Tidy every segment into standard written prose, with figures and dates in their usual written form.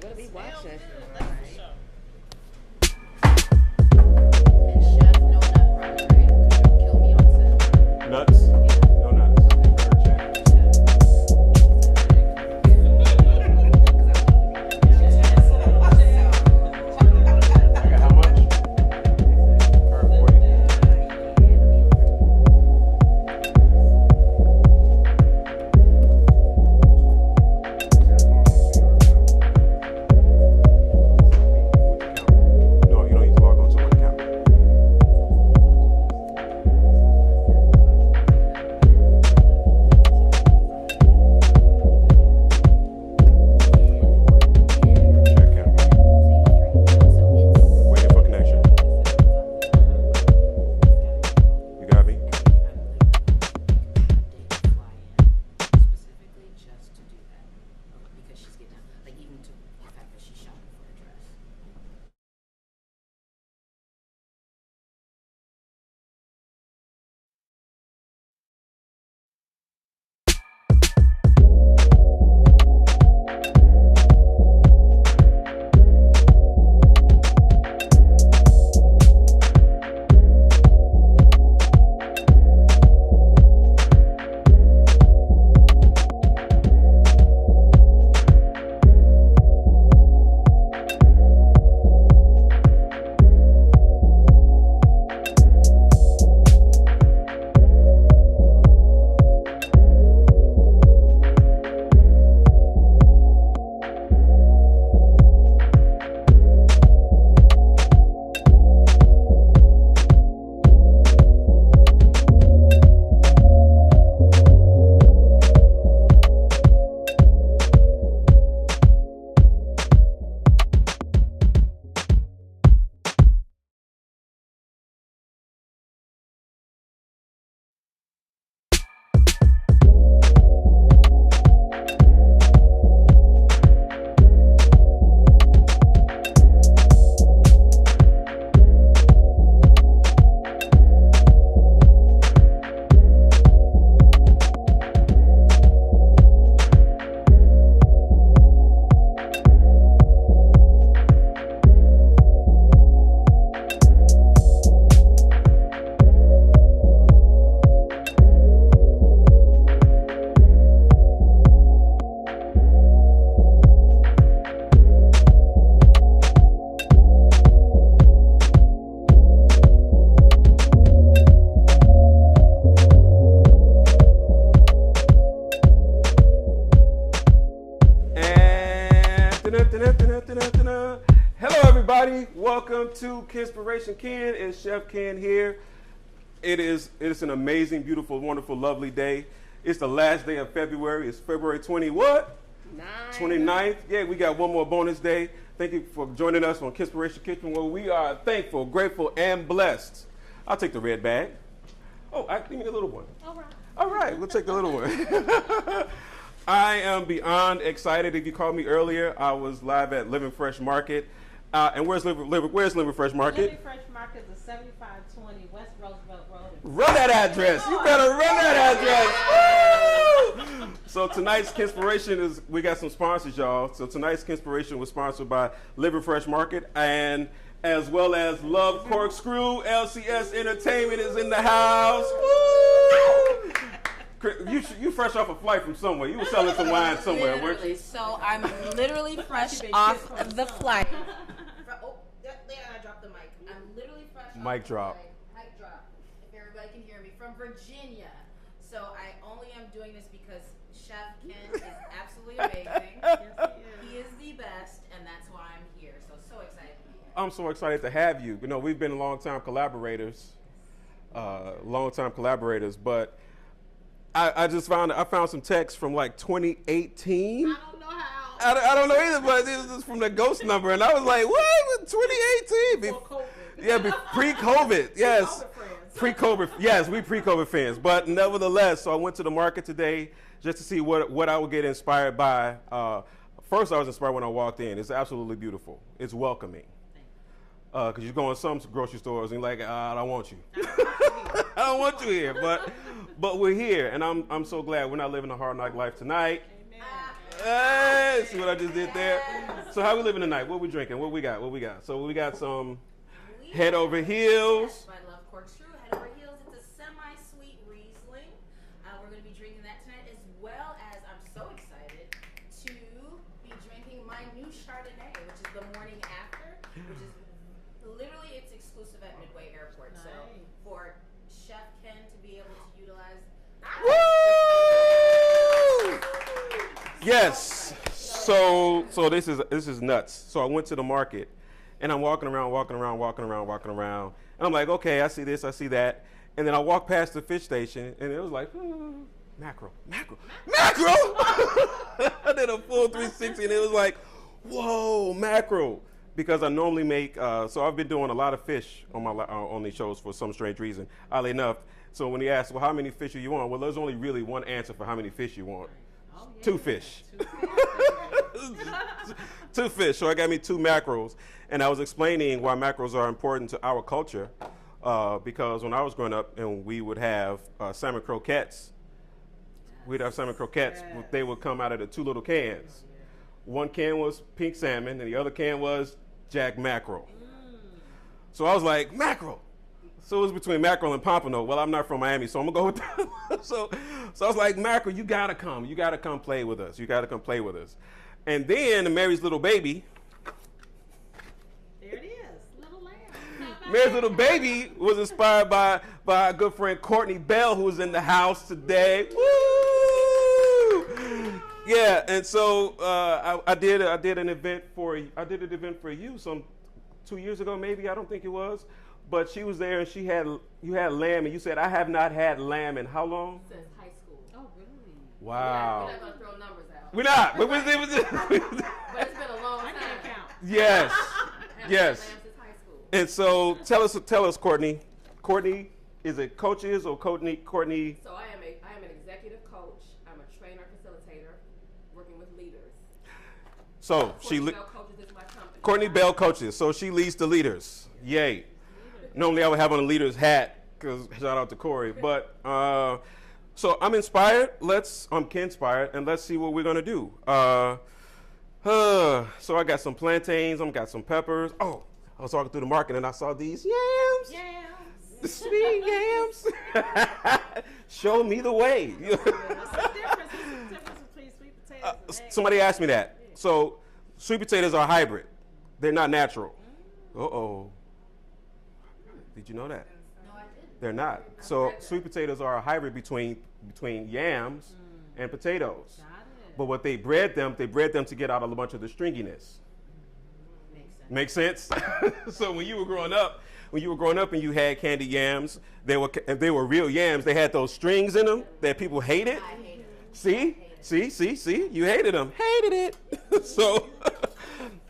What are we watching? And chef, no nut product, right? Kill me on set. Nuts? No nuts. Third check. I got how much? Current 40. No, you don't need to log on to one account. Check out. Waiting for connection. You got me? Specifically just to do that. Because she's getting out. Like even to the fact that she's shopping for a dress. Hello, everybody. Welcome to Kinspiration Ken. It's Chef Ken here. It is an amazing, beautiful, wonderful, lovely day. It's the last day of February. It's February 20 what? 29th. Yeah, we got one more bonus day. Thank you for joining us on Kinspiration Kitchen, where we are thankful, grateful, and blessed. I'll take the red bag. Oh, give me the little one. All right, we'll take the little one. I am beyond excited. If you called me earlier, I was live at Living Fresh Market. And where's Living Fresh Market? Living Fresh Market is 7520 West Roosevelt Road. Run that address. You better run that address. Woo! So tonight's Kinspiration we got some sponsors, y'all. So tonight's Kinspiration was sponsored by Living Fresh Market, and as well as Love Corkscrew. LCS Entertainment is in the house. Woo! You fresh off a flight from somewhere. You were selling some wine somewhere, weren't you? So I'm literally fresh off the flight. Oh, there I dropped the mic. I'm literally fresh off Mic drop. Mic drop. If everybody can hear me. From Virginia. So I only am doing this because Chef Ken is absolutely amazing. Yes, He is the best, and that's why I'm here. So excited to be here. I'm so excited to have you. You know, we've been long-time collaborators, but I found some texts from like 2018. I don't know how. I don't know either, but this is from the ghost number, and I was like, what? 2018? Before COVID. Yeah, pre-COVID. Yes. Pre-COVID. Yes, we pre-COVID fans. But nevertheless, so I went to the market today just to see what I would get inspired by. First, I was inspired when I walked in. It's absolutely beautiful. It's welcoming. Because you go in some grocery stores and you're like, I don't want you. I don't want you here. But we're here, and I'm so glad we're not living a hard knock life tonight. Amen. Hey, see what I just did there? So how we living tonight? What we drinking? What we got? So we got some We Head Over Heels. Yes, I love Corkscrew. Head Over Heels. It's a semi-sweet Riesling. We're going to be drinking that tonight, as well as I'm so excited to be drinking my new Chardonnay, which is the morning after, which is literally it's exclusive at Midway Airport. So Nice. for Chef Ken to be able to utilize. Woo! Yes. So this is nuts. So I went to the market, and I'm walking around, and I'm like, okay, I see this, I see that, and then I walk past the fish station, and it was like, mackerel. I did a full 360, and it was like, whoa, mackerel. Because I normally make, so I've been doing a lot of fish on my on these shows for some strange reason, oddly enough. So when he asked, well, how many fish do you want? Well, there's only really one answer for how many fish you want. Oh, yeah. 2 fish. 2 fish. 2 fish. So I got me 2 mackerels, and I was explaining why mackerels are important to our culture, because when I was growing up, and we would have salmon croquettes. We'd have salmon croquettes. Yes. They would come out of the 2 little cans. One can was pink salmon, and the other can was jack mackerel. So I was like, mackerel. So it was between mackerel and pompano. Well, I'm not from Miami, so I'm gonna go with that. So I was like, mackerel, you gotta come play with us. And then Mary's little baby, There it is, little lamb. Mary's little baby was inspired by our good friend Courtney Bell, who is in the house today. Woo! Yeah, and so I did an event for you some 2 years ago, maybe. I don't think it was. But she was there, and you had lamb, and you said, I have not had lamb in how long? Since high school. Oh, really? Wow. We're not going to throw numbers out. We're not. But But it's been a long I time. can't count. yes. Haven't Yes. had lamb since high school. And so tell us, Courtney. Courtney, is it coaches or Courtney? So I am an executive coach. I'm a trainer, facilitator, working with leaders. So Courtney Bell Coaches is my company. Courtney Bell coaches. So she leads the leaders. Yay. Normally I would have on a leader's hat, because shout out to Corey. But so I'm inspired. I'm inspired, and let's see what we're gonna do. So I got some plantains. I got some peppers. Oh, I was walking through the market and I saw these yams. Yams. The sweet yams. Show me the way. What's the difference between sweet potatoes and eggs? Somebody asked me that. So sweet potatoes are hybrid. They're not natural. Uh-oh. Did you know that? No, I didn't. They're not. So sweet potatoes are a hybrid between yams and potatoes. Got it. But what they bred them to get out a bunch of the stringiness. Makes sense. Make sense? So when you were growing up and you had candy yams, they were real yams. They had those strings in them that people hated. I hate it. See? You hated them. Hated it.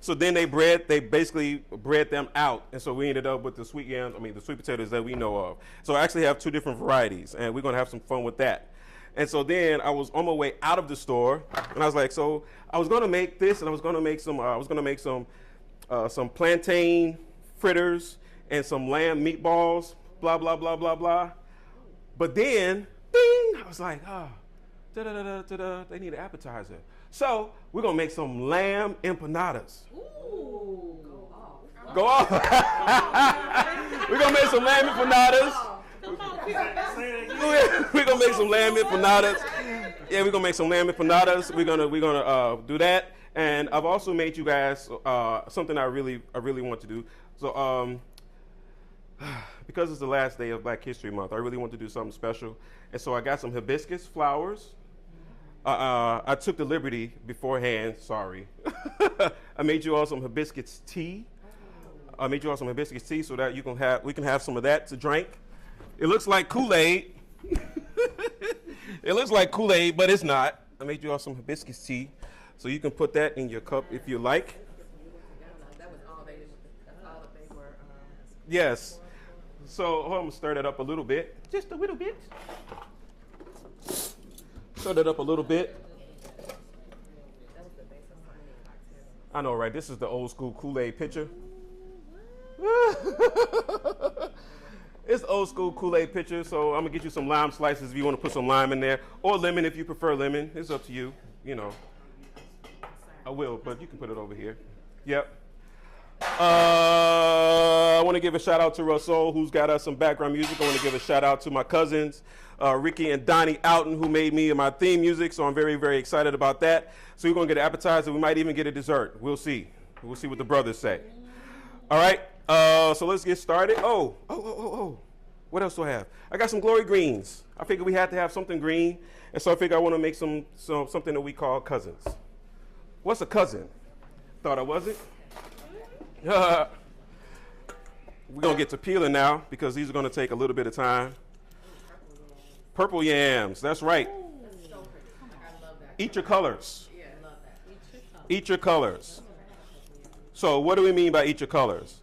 So then they basically bred them out. And so we ended up with the sweet potatoes that we know of. So I actually have 2 different varieties, and we're going to have some fun with that. And so then I was on my way out of the store, and I was like, so I was going to make this, and I was going to make some plantain fritters and some lamb meatballs, blah, blah, blah, blah, blah. But then, ding, I was like, they need an appetizer. So we're going to make some lamb empanadas. Ooh. Go off. We're going to make some lamb empanadas. Come on, people. We're going to make some lamb empanadas. Yeah, we're going to make some lamb empanadas. We're gonna do that. And I've also made you guys something I really want to do. So because it's the last day of Black History Month, I really want to do something special. And so I got some hibiscus flowers. I took the liberty beforehand, sorry. I made you all some hibiscus tea. So that we can have some of that to drink. It looks like Kool-Aid. It looks like Kool-Aid, but it's not. I made you all some hibiscus tea. So you can put that in your cup if you like. That was all they were. Yes. So I'm going to stir that up a little bit. Just a little bit. Stir that up a little bit. I know, right? This is the old school Kool-Aid pitcher. It's old school Kool-Aid pitcher, so I'm going to get you some lime slices if you want to put some lime in there. Or lemon if you prefer lemon. It's up to you, you know. I will, but you can put it over here. Yep. I want to give a shout out to Russell, who's got us some background music. I want to give a shout out to my cousins, Ricky and Donnie Outen, who made me my theme music. So I'm very, very excited about that. So we're going to get an appetizer. We might even get a dessert. We'll see. We'll see what the brothers say. All right. So let's get started. Oh. What else do I have? I got some glory greens. I figured we had to have something green. And so I figured I want to make something that we call cousins. What's a cousin? Thought I wasn't? We're going to get to peeling now because these are going to take a little bit of time. Purple yams, that's right. That's so pretty. I love that. Eat your colors. Yeah, I love that. Eat your colors. So what do we mean by eat your colors?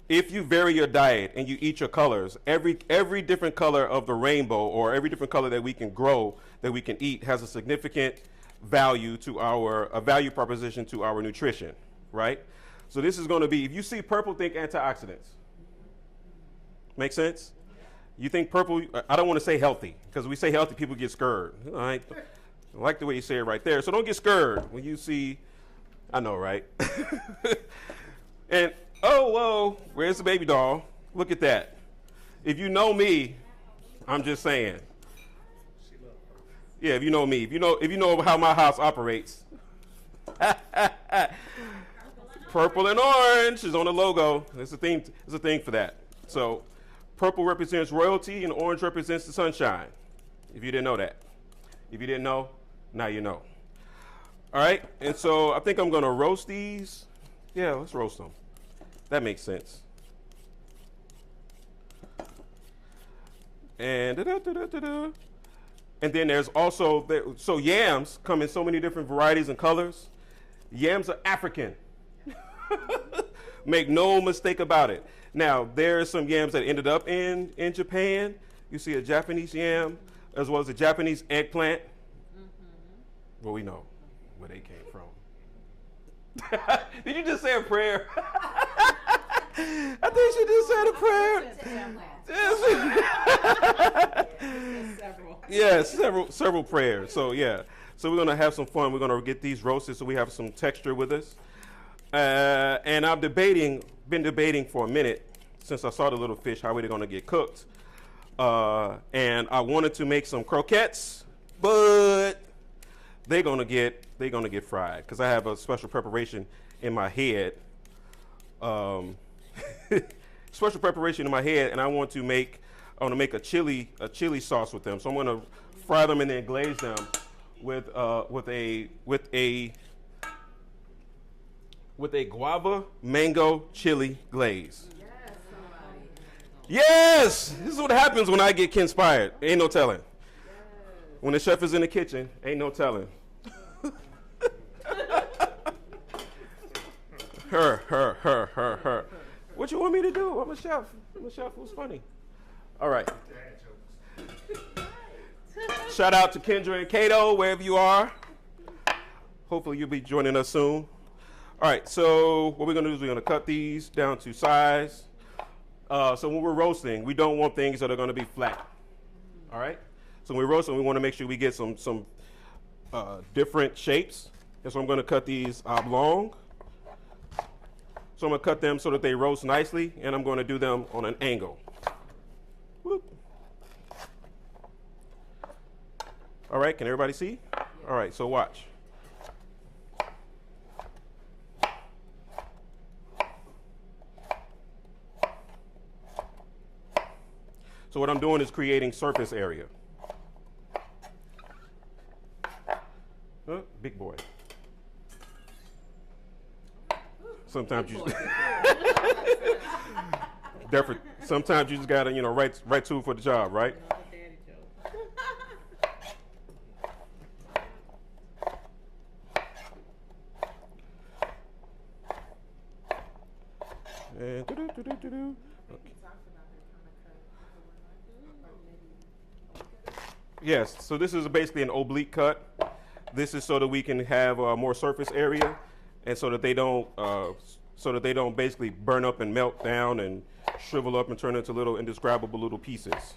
If you vary your diet and you eat your colors, every different color of the rainbow or every different color that we can grow, that we can eat, has a significant value to a value proposition to our nutrition, right? So this is going to be, if you see purple, think antioxidants. Make sense? You think purple, I don't want to say healthy, because we say healthy, people get scared. All right? I like the way you say it right there. So don't get scared when you see, I know, right? And, oh, whoa, where's the baby doll? Look at that. If you know me, I'm just saying. Yeah, if you know me, if you know how my house operates. Purple and orange is on the logo. There's a thing for that. So purple represents royalty and orange represents the sunshine. If you didn't know that. If you didn't know, now you know. All right, and so I think I'm going to roast these. Yeah, let's roast them. That makes sense. And and then there's also, so yams come in so many different varieties and colors. Yams are African. Make no mistake about it. Now, there are some yams that ended up in Japan. You see a Japanese yam, as well as a Japanese eggplant. Mm-hmm. Well, we know where they came from. Did you just say a prayer? I think she just said a prayer. Yes, several prayers. So yeah, so we're gonna have some fun. We're gonna get these roasted so we have some texture with us. And I've been debating for a minute since I saw the little fish how they're gonna get cooked. And I wanted to make some croquettes, but they're gonna get fried because I have a special preparation in my head. Special preparation in my head, and I want to make a chili sauce with them. So I'm gonna fry them and then glaze them with a guava mango chili glaze. Yes, somebody. Yes, this is what happens when I get inspired. Ain't no telling. Yes. When the chef is in the kitchen, ain't no telling. Her. What you want me to do? I'm a chef. Who's funny? All right. Shout out to Kendra and Kato, wherever you are. Hopefully you'll be joining us soon. All right, so what we're going to do is we're going to cut these down to size. So when we're roasting, we don't want things that are going to be flat. All right? So when we're roasting, we want to make sure we get some different shapes. And so I'm going to cut these oblong. So I'm going to cut them so that they roast nicely, and I'm going to do them on an angle. Whoop. All right, can everybody see? All right, so watch. So what I'm doing is creating surface area. Big boy. Sometimes you sometimes you just gotta, right tool for the job, right? And do-do-do-do-do-do. Okay. Yes, so this is basically an oblique cut. This is so that we can have more surface area, and so that they don't basically burn up and melt down and shrivel up and turn into little indescribable little pieces.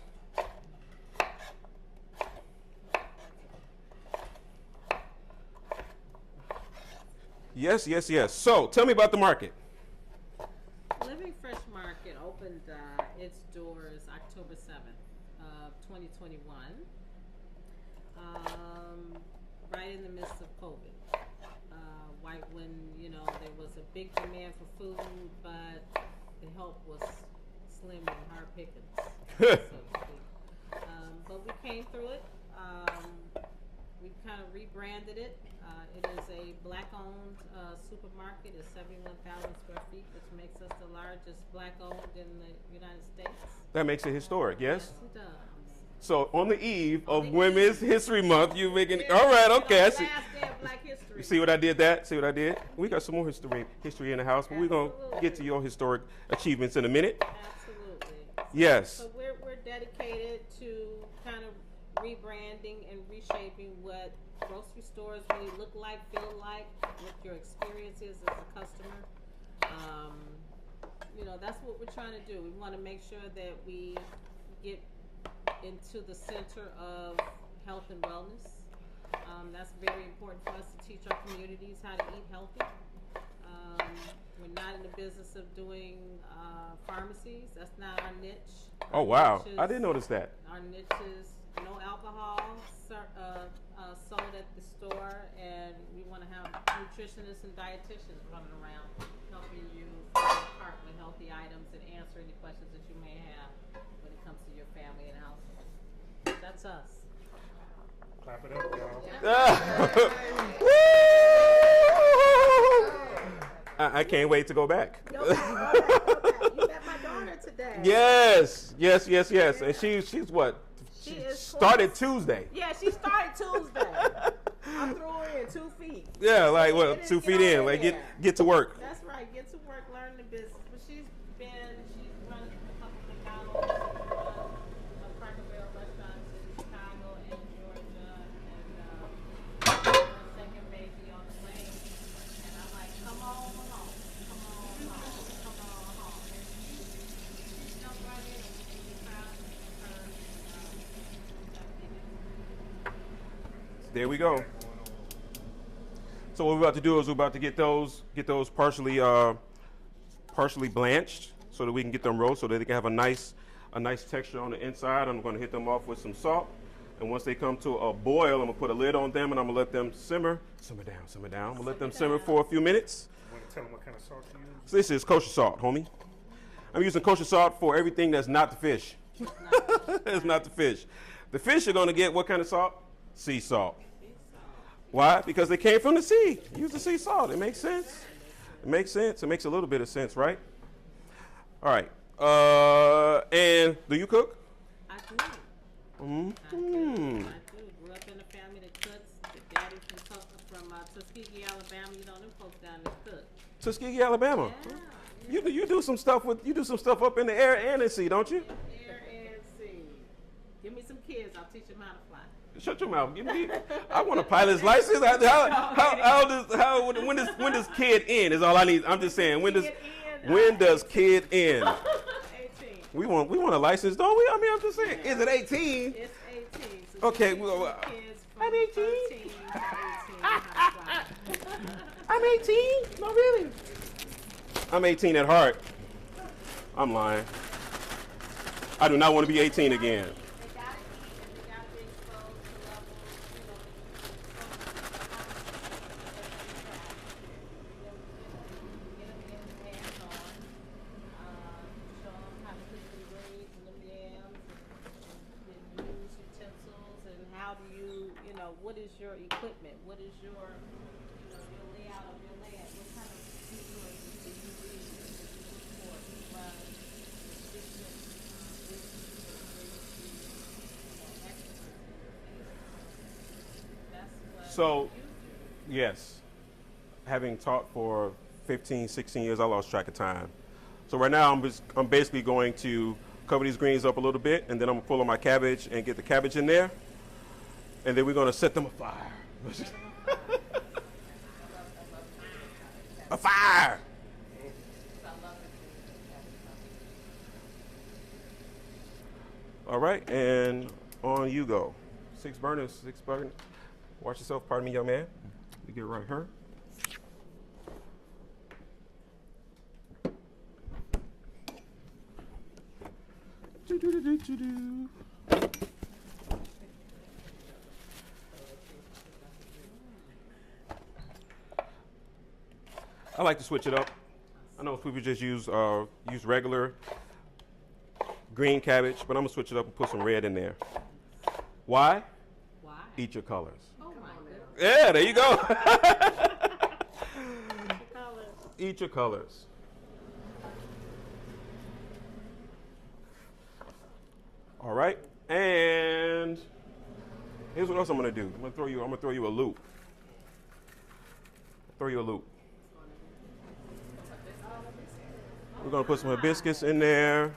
Yes, yes, yes. So tell me about the market. Living Fresh Market opened its doors October 7th of 2021, right in the midst of COVID. Right when, there was a big demand for food, but the help was slim and hard pickings, so to speak. But we came through it. We kind of rebranded it. It is a black-owned supermarket. It's 71,000 square feet, which makes us the largest black-owned in the United States. That makes it historic, yes? Yes, it does. So on the eve On of the Women's History Month, you making all right? Okay, I see. Last day of Black History. You see what I did? See what I did? We got some more history in the house, but we're gonna get to your historic achievements in a minute. Absolutely. Yes. So we're dedicated to kind of rebranding and reshaping what grocery stores really look like, feel like, what your experience is as a customer. That's what we're trying to do. We want to make sure that we get into the center of health and wellness. That's very important for us to teach our communities how to eat healthy. We're not in the business of doing pharmacies. That's not our niche. Oh wow, I didn't notice that. Our niche is no alcohol sold at the store, and we want to have nutritionists and dietitians running around helping you part with healthy items and answer any questions that you may have when it comes to your family and household. That's us. Clap it up, y'all. I can't wait to go back. You met my daughter today. Yes. And she's what? She is started Tuesday. Yeah, she started Tuesday. I threw her in 2 feet. Yeah, like what? Get 2 in- feet get in. on Like there. get to work. That's right. Get to work, learn the business. But she's run a couple McDonald's, a Cracker Barrel restaurants in Chicago and Georgia, and a second baby on the way. And I'm like, come on home. And she jumped right in and we found her. There we go. So what we're about to do is we're about to get those partially blanched so that we can get them roast so that they can have a nice texture on the inside. I'm going to hit them off with some salt, and once they come to a boil, I'm going to put a lid on them and I'm going to let them simmer down. I'm going to let them simmer for a few minutes. You want to tell them what kind of salt you use? So this is kosher salt, homie. I'm using kosher salt for everything that's not the fish. It's not the fish. The fish are going to get what kind of salt? Sea salt. Why? Because they came from the sea. Use the sea salt. It makes sense. It makes sense. It makes a little bit of sense, right? All right. And do you cook? I do. Mm-hmm. I do. Grew up in a family that cooks. The daddy from Tuskegee, Alabama. You know them folks down there cook. Tuskegee, Alabama. Yeah. You do some stuff up in the air and the sea, don't you? Air and sea. Give me some kids. I'll teach them how to fly. Shut your mouth. Give me. I want a pilot's license. When does kid end? Is all I need. I'm just saying. When does kid end? 18. We want a license, don't we? I mean, I'm just saying. Is it 18? It's 18. So Okay, teach well, the kids from I'm 18. 13 to 18 how to fly. I'm 18. No, really. I'm 18 at heart. I'm lying. I do not want to be 18 again. They gotta eat and they gotta be exposed to levels, get them hands-on, show them how to cook the greens and the yams, and use utensils, and how do what is your equipment? What is your, your layout of your land? What kind of resources do you use to support and run efficient So, yes, having taught for 15, 16 years, I lost track of time. So right now, I'm basically going to cover these greens up a little bit, and then I'm gonna pull on my cabbage and get the cabbage in there, and then we're gonna set them afire. A fire! All right, and on you go. 6 burners, 6 burners. Watch yourself, pardon me, young man. You get right here. I like to switch it up. I know people just use regular green cabbage, but I'm gonna switch it up and put some red in there. Why? Why? Eat your colors. Oh my goodness. Yeah, there you go. Colors. Eat your colors. All right, and here's what else I'm gonna do. I'm gonna throw you a loop. Throw you a loop. We're gonna put some hibiscus in there.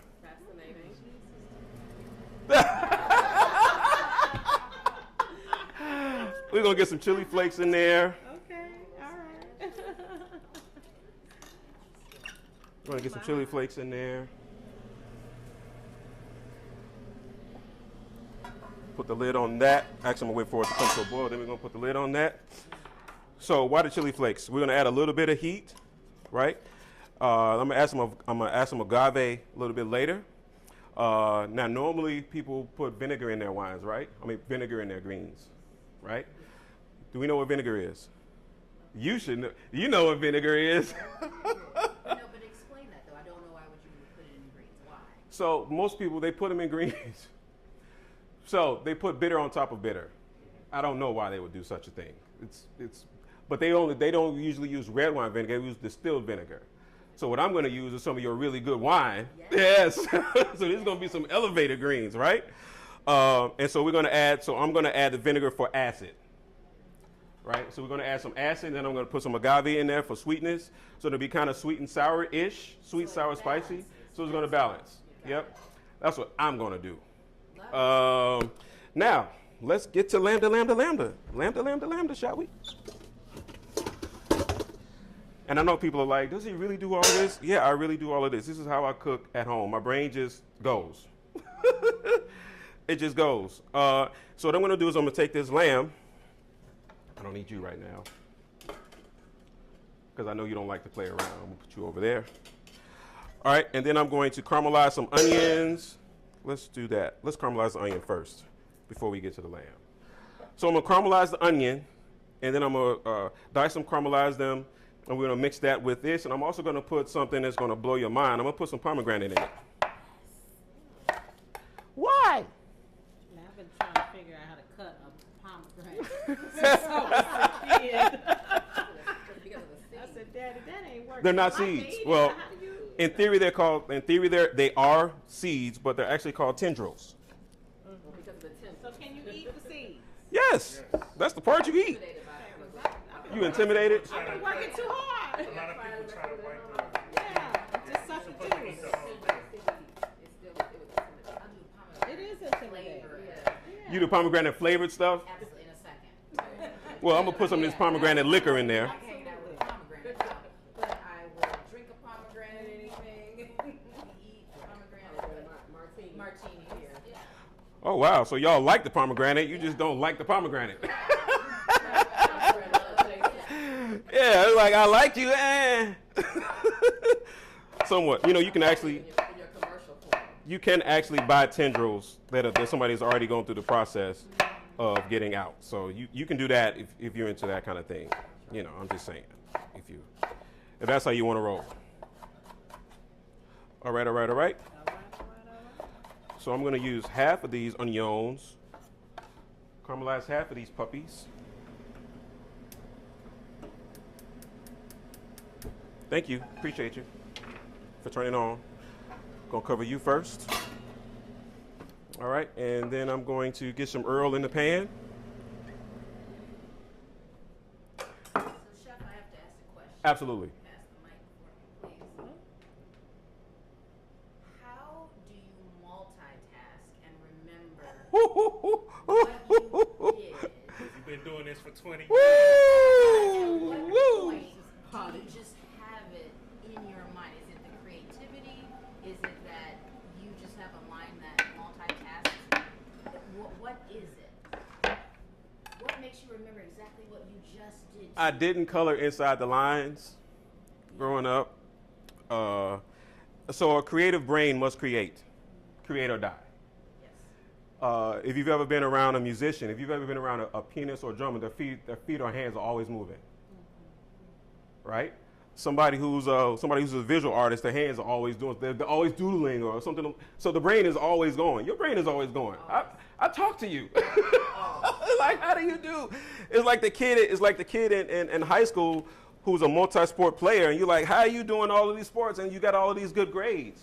We're gonna get some chili flakes in there. Okay, all right. We're gonna get some chili flakes in there. Put the lid on that. Actually, I'm gonna wait for it to come to a boil. Then we're gonna put the lid on that. So why the chili flakes? We're gonna add a little bit of heat, right? I'm gonna add some agave a little bit later. Now, normally people put vinegar in their wines, right? I mean, vinegar in their greens, right? Do we know what vinegar is? You should know. You know what vinegar is. No, but explain that though. I don't know why would you put it in greens. Why? So most people, they put them in greens. So they put bitter on top of bitter. I don't know why they would do such a thing. But they don't usually use red wine vinegar. They use distilled vinegar. So what I'm going to use is some of your really good wine. Yes. So this is going to be some elevated greens, right? And so I'm going to add the vinegar for acid, right? So we're going to add some acid, and then I'm going to put some agave in there for sweetness. So it'll be kind of sweet and sour-ish, sweet, sour, spicy. So it's going to balance. Yep. That's what I'm going to do. Now, let's get to lambda. Lambda, shall we? And I know people are like, does he really do all of this? Yeah, I really do all of this. This is how I cook at home. My brain just goes. It just goes. So what I'm going to do is I'm going to take this lamb. I don't need you right now, because I know you don't like to play around. I'm going to put you over there. All right, and then I'm going to caramelize some onions. Let's do that. Let's caramelize the onion first before we get to the lamb. So I'm going to caramelize the onion, and then I'm going to dice them, caramelize them, and we're going to mix that with this. And I'm also going to put something that's going to blow your mind. I'm going to put some pomegranate in it. Why? Now, I've been trying to figure out how to cut a pomegranate since I was a kid. I said, Daddy, that ain't working. They're not I can seeds. eat it. Well, How do you- in theory, they are seeds, but they're actually called tendrils. Because of the tin. So can you eat the seeds? Yes, that's the part you eat. You intimidated? I've been working too hard. A lot of people try to bite the Yeah, just suck the juice. It is intimidating. Yeah. You do pomegranate flavored stuff? Absolutely, in a second. Well, I'm gonna put some of this pomegranate liquor in there. I can't hang out with pomegranate, but I will drink a pomegranate, anything, eat pomegranate, martini here. Yeah. Oh wow, so y'all like the pomegranate, you just don't like the pomegranate. Yeah, it's like I like you, Somewhat. You know, you can actually buy tendrils that somebody's already gone through the process of getting out. So you can do that if you're into that kind of thing. You know, I'm just saying, if that's how you want to roll. All right. So I'm going to use half of these onions, caramelize half of these puppies. Thank you. Appreciate you for turning on. Gonna cover you first. All right, and then I'm going to get some Earl in the pan. So, Chef, I have to ask a question. Absolutely. Pass the mic for me, please. How do you multitask and remember what you did? You've been doing this for 20 years. Woo! At what Woo! point do you just have it in your mind? Is it the creativity? Is it that you just have a mind that multitasks? What is it? What makes you remember exactly what you just did? I didn't color inside the lines growing up. So a creative brain must create. create or die. Yes. If you've ever been around a musician, if you've ever been around a pianist or a drummer, their feet or hands are always moving, right? Somebody who's a visual artist, their hands are always doing, they're always doodling or something. So the brain is always going. Your brain is always going. I talk to you. Like, how do you do? It's like the kid in high school who's a multi-sport player, and you're like, how are you doing all of these sports and you got all of these good grades?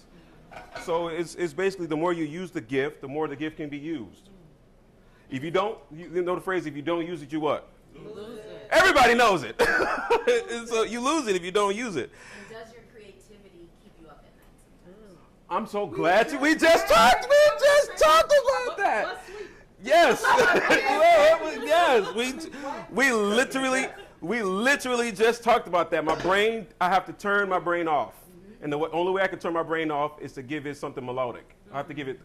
So it's basically the more you use the gift, the more the gift can be used. If you don't, you know the phrase, if you don't use it, you what? Lose it. Everybody knows it. So you lose it if you don't use it. And does your creativity keep you up at night sometimes? I'm so glad we just talked about that. What's sweet? Yes. Yes. We literally just talked about that. My brain, I have to turn my brain off. And the only way I can turn my brain off is to give it something melodic. I have to give it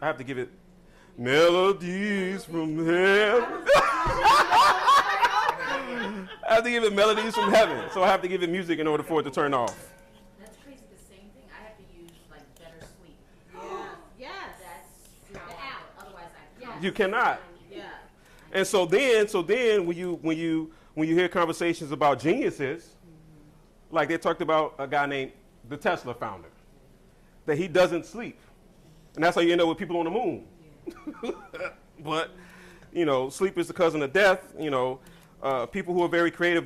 melodies from heaven. I have to give it melodies from heaven. So I have to give it music in order for it to turn off. That's crazy. The same thing. I have to use like better sleep. Yes. That's the out. Otherwise, I can't. You cannot. Yeah. And so then when you hear conversations about geniuses, like they talked about a guy named the Tesla founder, that he doesn't sleep. And that's how you end up with people on the moon. But, sleep is the cousin of death. People who are very creative,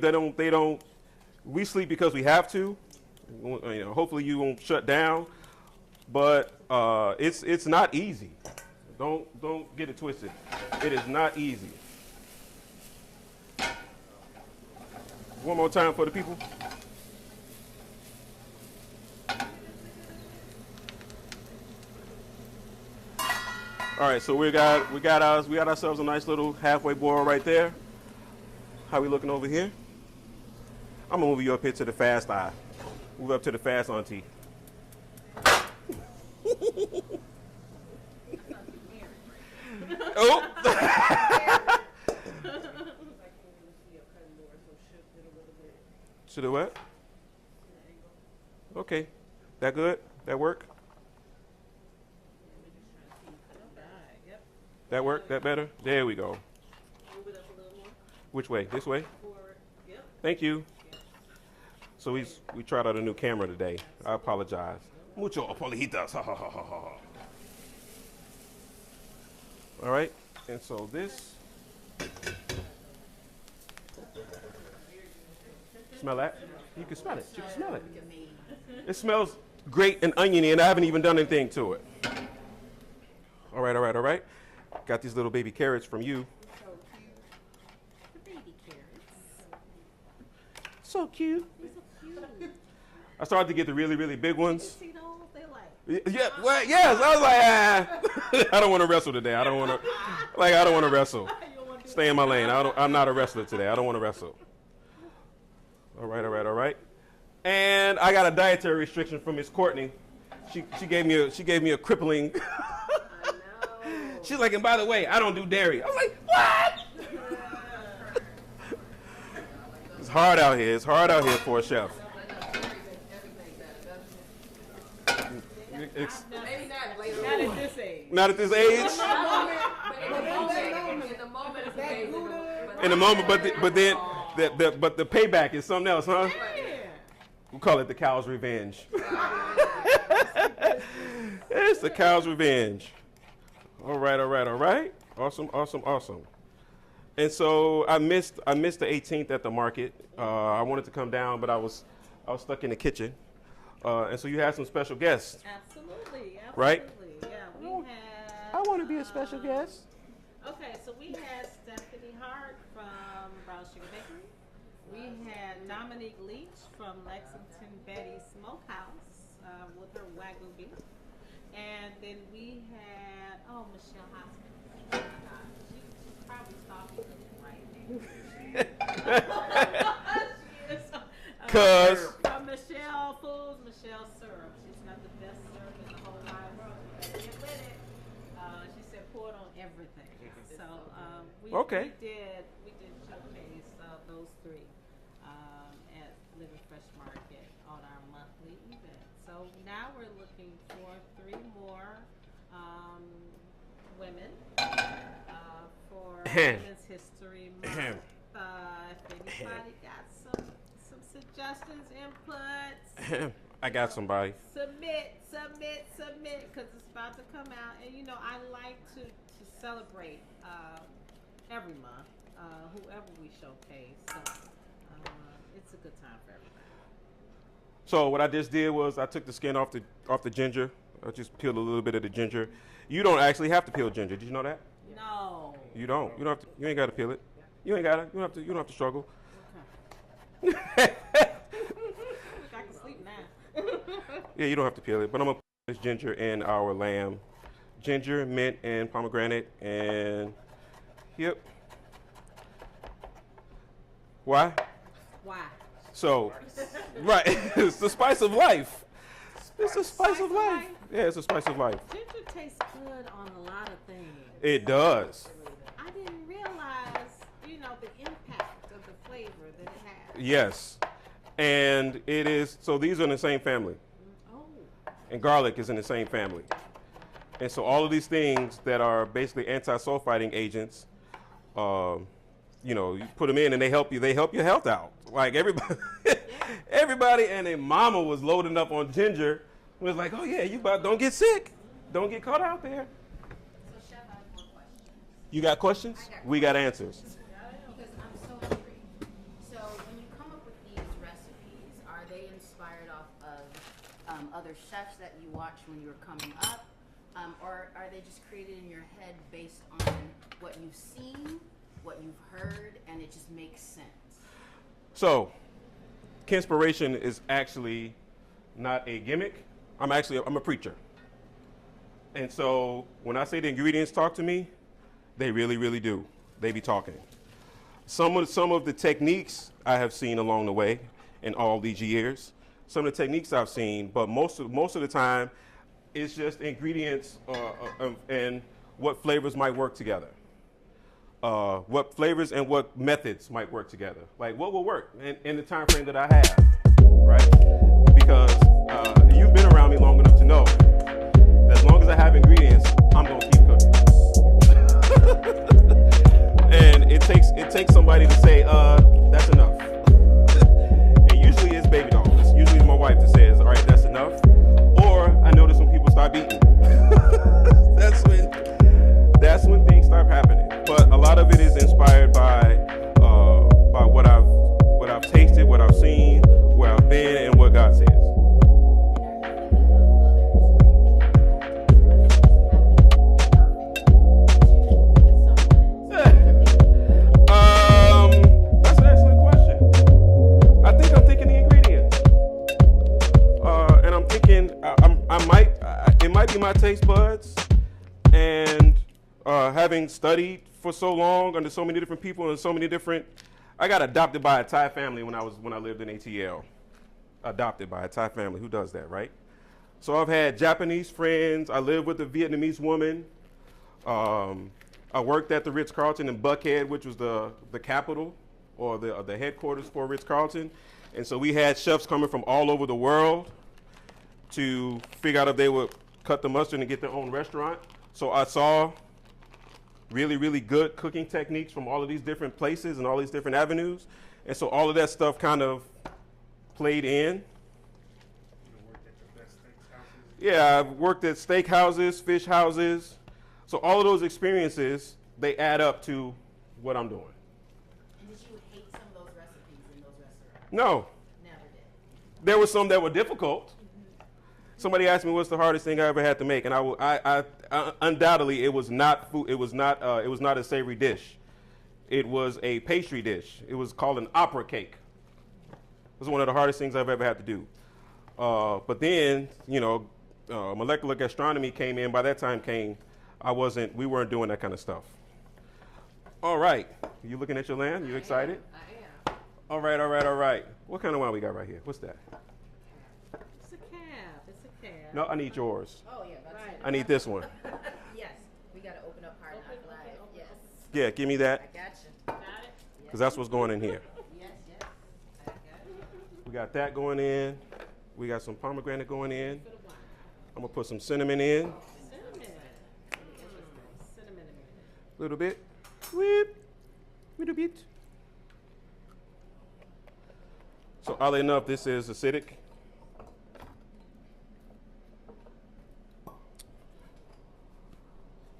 we sleep because we have to. Hopefully you won't shut down. But it's not easy. Don't get it twisted. It is not easy. One more time for the people. All right, so we got ourselves a nice little halfway boil right there. How we looking over here? I'm gonna move you up here to the fast eye. Move up to the fast auntie. Oh. Should have what? Okay, that good? That work? That work? That better? There we go. Move it up a little more. Which way? This way? Forward. Yep. Thank you. So we tried out a new camera today. I apologize. Mucho apologitas. Ha ha ha ha ha. All right. And so this. Smell that? You can smell it. You can smell it. It smells great and oniony, and I haven't even done anything to it. All right, all right, all right. Got these little baby carrots from you. So cute. The baby carrots. So cute. They're so cute. I started to get the really, really big ones. See those? They like. Yeah, well, yes. I was like, I don't want to wrestle today. I don't want to wrestle. Stay in my lane. I'm not a wrestler today. I don't want to wrestle. All right, all right, all right. And I got a dietary restriction from Miss Courtney. She gave me a crippling. She's like, and by the way, I don't do dairy. I was like, what? It's hard out here. It's hard out here for a chef. Maybe not later Not on. at this age. Not at this age. In the moment, but the payback is something else, huh? We call it the cow's revenge. It's the cow's revenge. All right, all right, all right. Awesome, awesome, awesome. And so I missed the 18th at the market. I wanted to come down, but I was stuck in the kitchen. And so you had some special guests. Absolutely. Right? Yeah, we had. I want to be a special guest. Okay, so we had Stephanie Hart from Brown Sugar Bakery. We had Dominique Leach from Lexington Betty Smokehouse with her Wagyu beef. And then we had, Michelle Hoskins. Oh my God. She's probably stalking me right now. She is. Cause From Michelle Foods, Michelle Syrup. She's got the best syrup in the whole wide world. You better get with it. She said pour it on everything. So we did showcase those three at Living Fresh Market on our monthly event. So now we're looking for 3 more women for Women's History Month. If anybody got some suggestions, inputs, I got somebody. submit, because it's about to come out. And you know, I like to celebrate every month, whoever we showcase. So it's a good time for everybody. So what I just did was I took the skin off the ginger. I just peeled a little bit of the ginger. You don't actually have to peel ginger. Did you know that? No. You don't. You don't have to. You ain't got to peel it. You ain't got to. You don't have to. You don't have to struggle. Okay. I can sleep now. Yeah, you don't have to peel it. But I'm gonna put this ginger in our lamb. Ginger, mint, and pomegranate, and yep. Why? Why? So, right, it's the spice of life. It's the spice of life. Yeah, it's the spice of life. Ginger tastes good on a lot of things. It does. I didn't realize, you know, the impact of the flavor that it has. Yes. And it is, so these are in the same family. Oh. And garlic is in the same family. And so all of these things that are basically anti-sulfiting agents, you know, you put them in and they help your health out. Like everybody, everybody and their mama was loading up on ginger. Was like, oh yeah, don't get sick. Don't get caught out there. So, Chef, I have more questions. You got questions? We got answers. Because I'm so intrigued. So when you come up with these recipes, are they inspired off of other chefs that you watch when you were coming up? Or are they just created in your head based on what you've seen, what you've heard, and it just makes sense? So, Kinspiration is actually not a gimmick. I'm a preacher. And so when I say the ingredients talk to me, they really, really do. They be talking. Some of the techniques I have seen along the way in all these years, some of the techniques I've seen, but most of the time, it's just ingredients and what flavors might work together. What flavors and what methods might work together. Like what will work in the time frame that I have, right? Because you've been around me long enough to know that as long as I have ingredients, I'm gonna keep cooking. And it takes somebody to say, that's enough. And usually it's baby dolls. Usually it's my wife that says, all right, that's enough. Or I notice when people start eating. That's when things start happening. But a lot of it is inspired by what I've tasted, what I've seen, where I've been, and what God says. That's an excellent question. I think I'm thinking the ingredients, and I'm thinking it might be my taste buds, and having studied for so long under so many different people and so many different, I got adopted by a Thai family when I lived in ATL. Adopted by a Thai family. Who does that, right? So I've had Japanese friends. I lived with a Vietnamese woman. I worked at the Ritz-Carlton in Buckhead, which was the capital or the headquarters for Ritz-Carlton. And so we had chefs coming from all over the world to figure out if they would cut the mustard and get their own restaurant. So I saw really, really good cooking techniques from all of these different places and all these different avenues. And so all of that stuff kind of played in. You worked at the best steakhouses? Yeah, I've worked at steakhouses, fish houses. So all of those experiences, they add up to what I'm doing. And did you hate some of those recipes in those restaurants? No, Never did. there were some that were difficult. Somebody asked me what's the hardest thing I ever had to make, and I undoubtedly it was not food. It was not a savory dish. It was a pastry dish. It was called an opera cake. It was one of the hardest things I've ever had to do. But then, molecular gastronomy came in. By that time we weren't doing that kind of stuff. All right, you looking at your lamb? You excited? I am. All right. What kind of wine we got right here? What's that? It's a cab. No, I need yours. Oh, yeah, that's Right. I need this one. Yes, we got to open up Hard Knock Live. Yes. Yeah, give me I that, got you. Got it? because that's what's going in here. Yes. I got it. We got that going in. We got some pomegranate going in. For the wine. I'm gonna put some cinnamon in. Cinnamon. A little bit. Whip. Little bit. So oddly enough, this is acidic.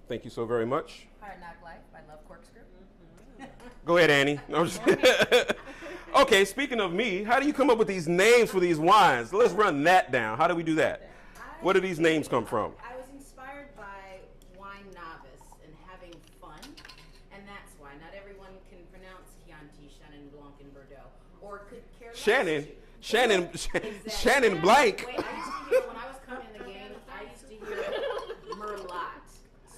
Thank you so very much. Hard Knock Life. I love Corkscrew. Go ahead, Annie. No, I'm just okay, speaking of me, how do you come up with these names for these wines? Let's run that down. How do we do that? Where do these names come from? I was inspired by Wine Novice and having fun, and that's why not everyone can pronounce Chianti, Chenin Blanc, and Bordeaux, or could care less Shannon. to. Shannon. Exactly. Shannon Blank. Wait, I used to hear when I was coming in the game. I used to hear Merlot.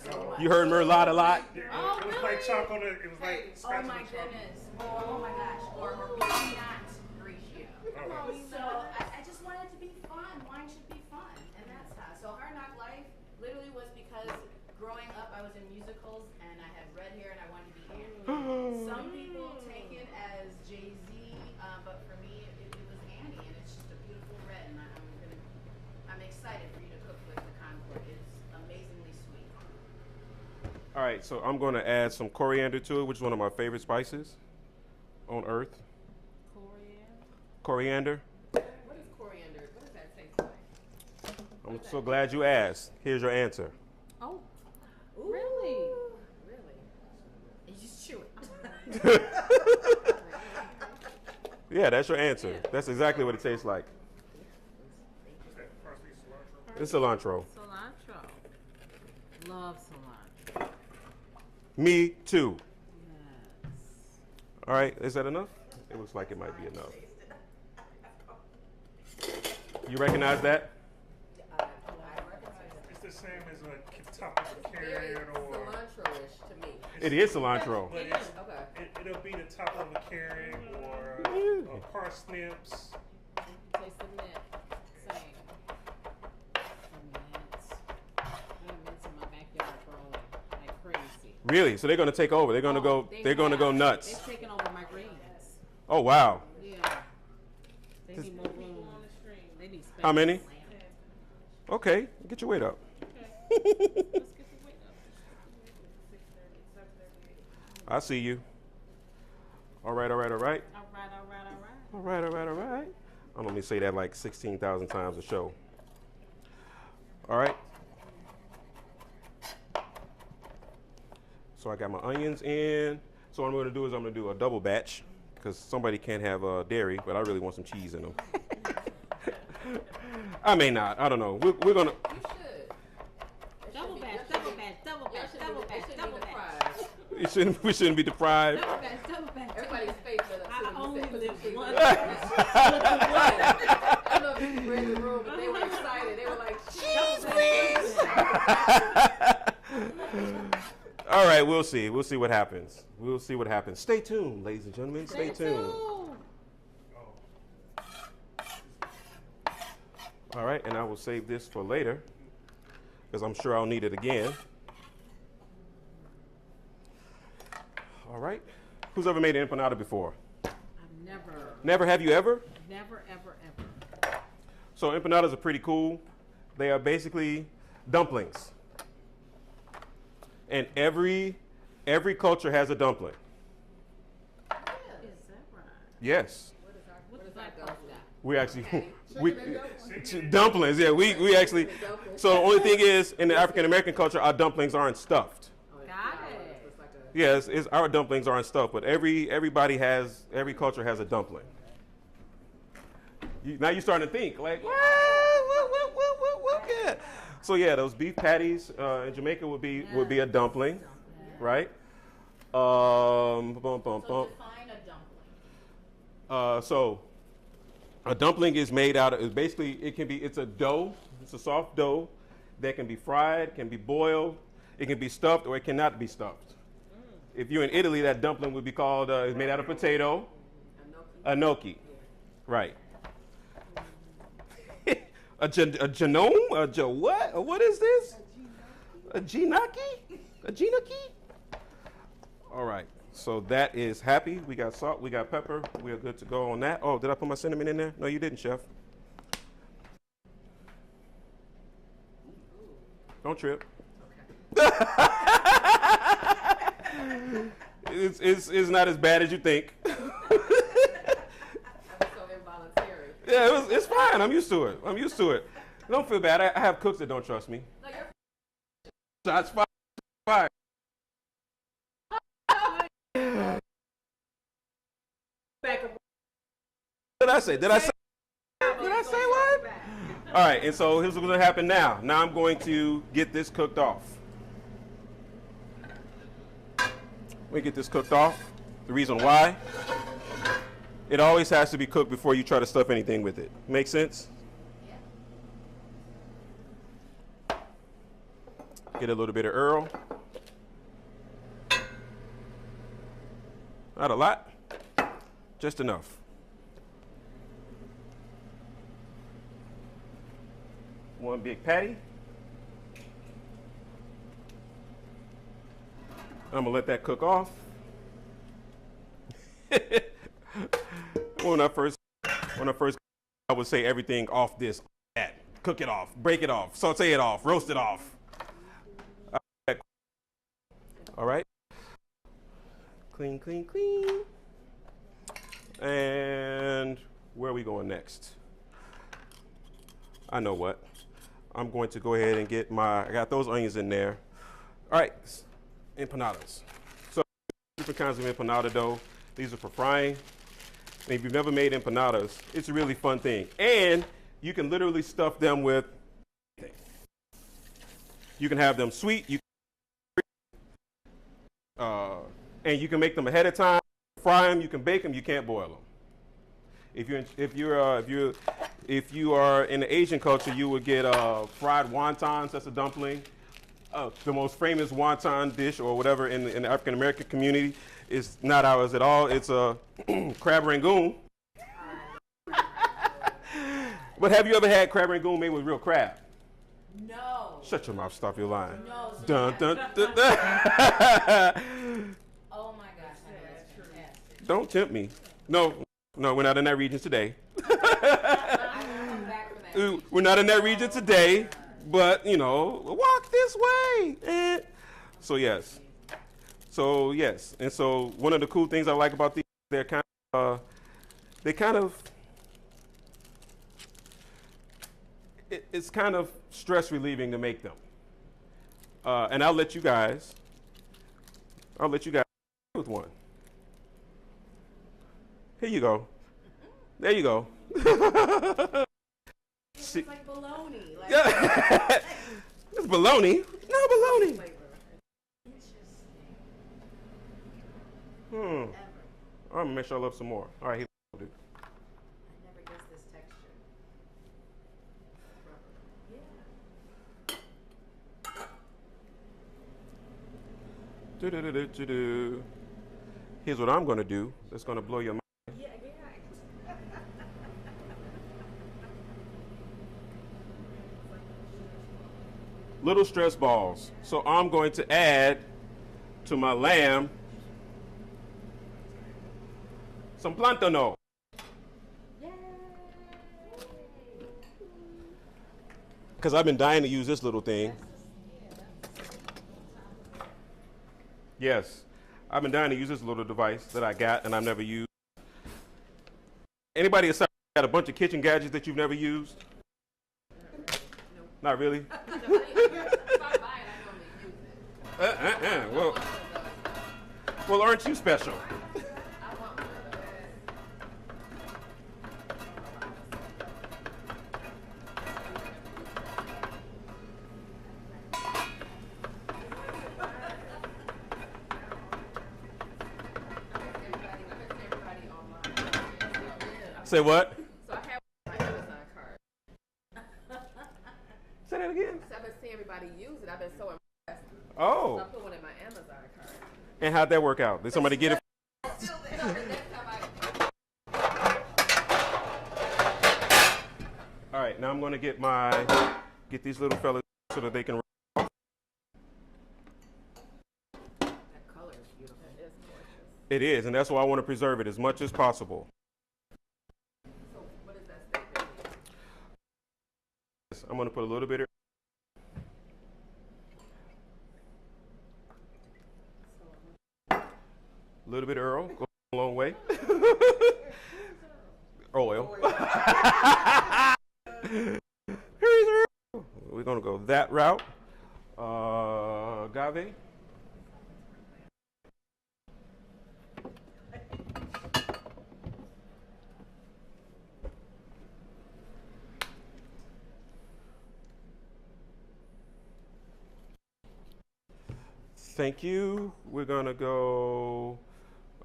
So much. You heard Merlot a lot? Yeah, Oh, it was really? like chocolate. It was like Oh scratching my the chocolate. goodness. Oh my gosh. Or Pinot Grigio. Oh. So I just wanted to be fun. Wine should be fun. And that's how. So Hard Knock Life literally was because growing up I was in musicals and I had red hair and I wanted to be Annie. Some people take it as Jay-Z, but for me it was Annie, and it's just a beautiful red, and I'm excited for you to cook with the Concord. It's amazingly sweet. All right, so I'm going to add some coriander to it, which is one of my favorite spices on earth. Coriander. What is coriander? What does that taste like? I'm so glad you asked. Here's your answer. Oh, Ooh. really? Really? You just chew it. Yeah, that's your answer. That's exactly what it tastes like. Is that parsley, cilantro? It's cilantro. Cilantro. Love cilantro. Me too. Yes. All right, is that enough? It looks like it might be enough. You recognize that? It's the same as a top of a Very carrot or. cilantro-ish to me. It is cilantro. But it's, Okay. it'll be the top of a carrot or parsnips. Taste the mint. Same. The mints in my backyard growing like crazy. Really? So they're going to take over. They're going to go. They're going to go nuts. They've taken over my greens. Oh wow. Yeah. They need more room. They need space. How many? Okay, get your weight up. Let's get the weight up. I see you. All right, all right, all right. All right, all right, all right. All right, all right, all right. I'm going to say that like 16,000 times a show. All right. So I got my onions in. So what I'm going to do is I'm going to do a double batch because somebody can't have dairy, but I really want some cheese in them. I may not. I don't know. We're going to. You should. Double batch, double batch, double batch, double batch, double batch. We shouldn't be deprived. Double batch, double batch. Everybody's face lit up too. I only You said, live put some one. cheese in it. I don't know if you were in the room, but they were excited. They were like, cheese, please. All right, we'll see. We'll see what happens. We'll see what happens. Stay tuned, ladies and gentlemen. Stay tuned. All right, and I will save this for later because I'm sure I'll need it again. All right. Who's ever made an empanada before? I've never. Never? Have you ever? Never, ever, ever. So empanadas are pretty cool. They are basically dumplings. And every culture has a dumpling. Is that right? Yes. What does that got? We actually Chicken and dumplings. Yeah, we actually. So the only thing is, in the African American culture, our dumplings aren't stuffed. Got it. It's like a, Yes, our dumplings aren't stuffed, but every culture has a dumpling. Now you're starting to think like, what? Yeah. So yeah, those beef patties in Jamaica would be a dumpling, right? So define a dumpling. So a dumpling is made out of it's a dough. It's a soft dough that can be fried, can be boiled, it can be stuffed, or it cannot be stuffed. If you're in Italy, that dumpling would be called it's made out of potato, a gnocchi, right? A genome? What is this? A ginaki? A ginaki? All right. So that is happy. We got salt. We got pepper. We are good to go on that. Oh, did I put my cinnamon in there? No, you didn't, chef. Don't trip. It's not as bad as you think. I'm so involuntary. Yeah, it's fine. I'm used to it. Don't feel bad. I have cooks that don't trust me. No, you're Shots fired. back and Did I say what? All right, and so here's what's going to happen now. Now I'm going to get this cooked off. We get this cooked off. The reason why, it always has to be cooked before you try to stuff anything with it. Make sense? Get a little bit of Earl. Not a lot, just enough. One big patty. I'm gonna let that cook off. when I first, I would say everything off this, that, cook it off, break it off, saute it off, roast it off. All right. Clean, clean, clean. And where are we going next? I know what. I'm going to go ahead and get I got those onions in there. All right, empanadas. So different kinds of empanada dough. These are for frying. And if you've never made empanadas, it's a really fun thing. And you can literally stuff them with anything. You can have them sweet. And you can make them ahead of time, fry them. You can bake them. You can't boil them. If you are in the Asian culture, you would get fried wontons. That's a dumpling. The most famous wonton dish or whatever in the African American community is not ours at all. It's a crab rangoon. But have you ever had crab rangoon made with real crab? No. Shut your mouth. Stop your lying. No. So Dun, dun, dun, dun. Oh my gosh, I know that's fantastic. Don't tempt me. No, we're not in that region today. I will come back for that. We're not in that region today, but walk this way. So yes. And so one of the cool things I like about these, it's kind of stress relieving to make them. And I'll let you guys with one. Here you go. There you go. It's like bologna. Like, Yeah. It's bologna. No bologna. I'm gonna make sure I love some more. All right, I never guessed this texture. do. Here's what I'm gonna do. That's gonna blow your mind. Yeah. Little stress balls. So I'm going to add to my lamb some plantano. Because I've been dying to use this little thing. Yes, I've been dying to use this little device that I got and I've never used. Anybody aside got a bunch of kitchen gadgets that you've never used? Not really? Well, aren't you special? Say what? So I have my Amazon card. Say that again. So I've been seeing everybody use it. I've been so impressed. So Oh, I put one in my Amazon card. and how'd that work out? Did somebody get it? Still there. The next time All right, now I'm going to get these little fellas so that they can. that color is beautiful. It is gorgeous. It is, and that's why I want to preserve it as much as possible. So what is that steak? I'm going to put a little bit of. little bit of Earl, goes a long way. Oil. Here's Earl. We're gonna go that route. Agave. Thank you. We're gonna go.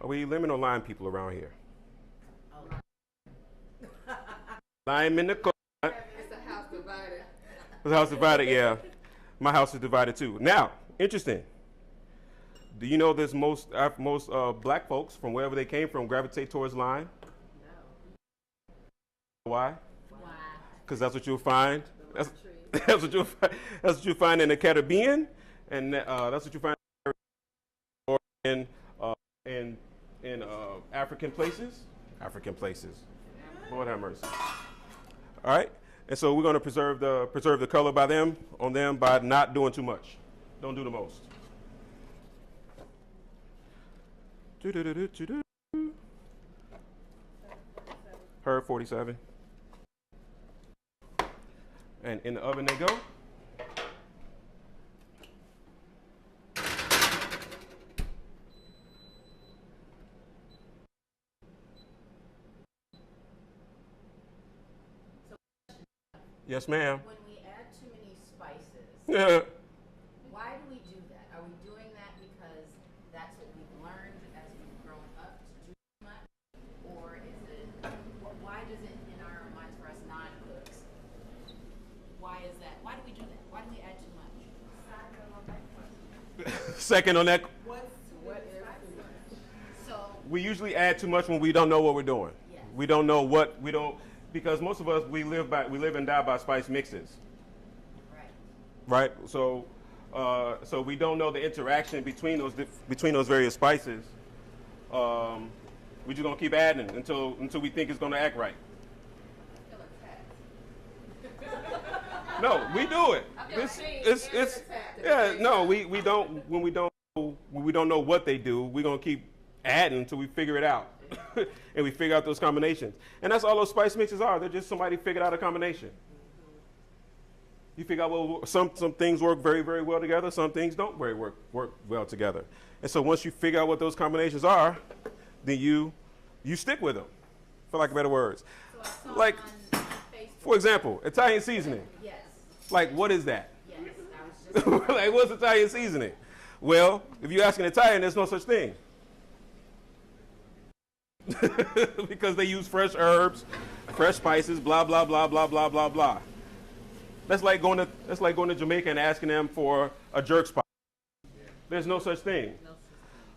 Are we lemon or lime people around here? Lime in the coconut. It's a house divided. The house divided, yeah. My house is divided too. Now, interesting. Do you know this most black folks from wherever they came from gravitate towards lime? No. Why? Why? Because that's what you'll find. That's what you'll find in the Caribbean, and that's what you find in African places. African places. Lord have mercy. All right, and so we're going to preserve the color on them by not doing too much. Don't do the most. Herb 47. And in the oven they go. Yes, ma'am. When we add too many spices, Yeah. why do we do that? Are we doing that because that's what we've learned as we've grown up to do too much? Or is it, why does it, in our minds, for us non-cooks, why is that? Why do we do that? Why do we add too much? Second on that. What is too much? So, We usually add too much when we don't know what we're doing. Yes. We don't know what we don't, because most of us we live and die by spice mixes, right. right? So we don't know the interaction between those various spices. We just gonna keep adding until we think it's gonna act right. No, we do it. No, we don't when we don't know what they do, we're gonna keep adding until we figure it out. And we figure out those combinations. And that's all those spice mixes are. They're just somebody figured out a combination. You figure out, well, some things work very, very well together. Some things don't work well together. And so once you figure out what those combinations are, then you stick with them, for lack of better words. So I saw Like, on Facebook. for example, Italian seasoning. Yes. Like, what is that? Yes. I was just. Like, what's Italian seasoning? Well, if you ask an Italian, there's no such thing. Because they use fresh herbs, fresh spices, blah blah blah blah blah blah blah. That's like going to Jamaica and asking them for a jerk spice. There's no such thing.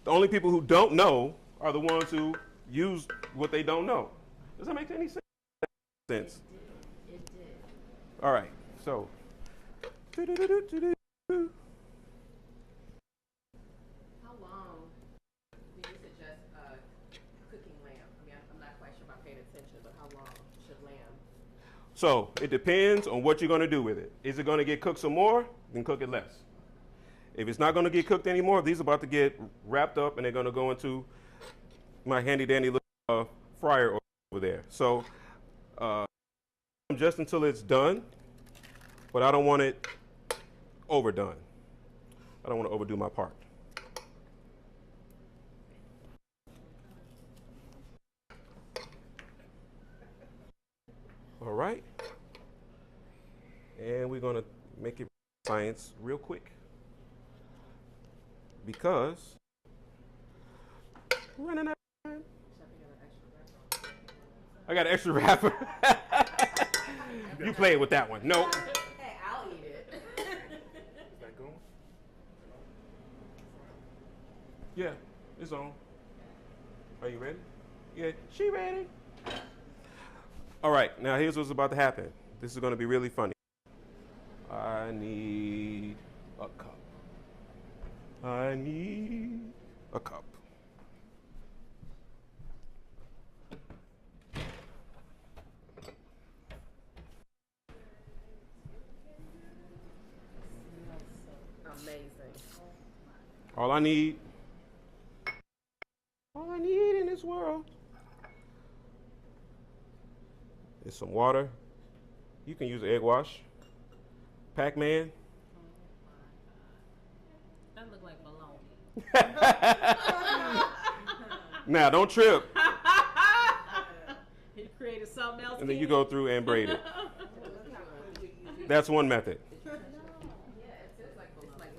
The only people who don't know are the ones who use what they don't know. Does that make any sense? It did. All right. So. How long do you suggest cooking lamb? I mean, I'm not quite sure if I paid attention, but how long should lamb? So it depends on what you're going to do with it. Is it going to get cooked some more? Then cook it less. If it's not going to get cooked anymore, these are about to get wrapped up and they're going to go into my handy dandy little fryer over there. So just until it's done, but I don't want it overdone. I don't want to overdo my part. All right. And we're going to make it science real quick. Because we're running out of time. I got an extra wrapper. You played with that one. No. Hey, I'll eat it. Is that going? Yeah, it's on. Are you ready? Yeah, she ready. All right, now here's what's about to happen. This is going to be really funny. I need a cup. I need a cup. Amazing. All I need is some water. You can use egg wash. Pac-Man. That look like baloney. Now, don't trip. He created something else. And then you go through and braid it. That's one method. Yeah, it says like balloon. Like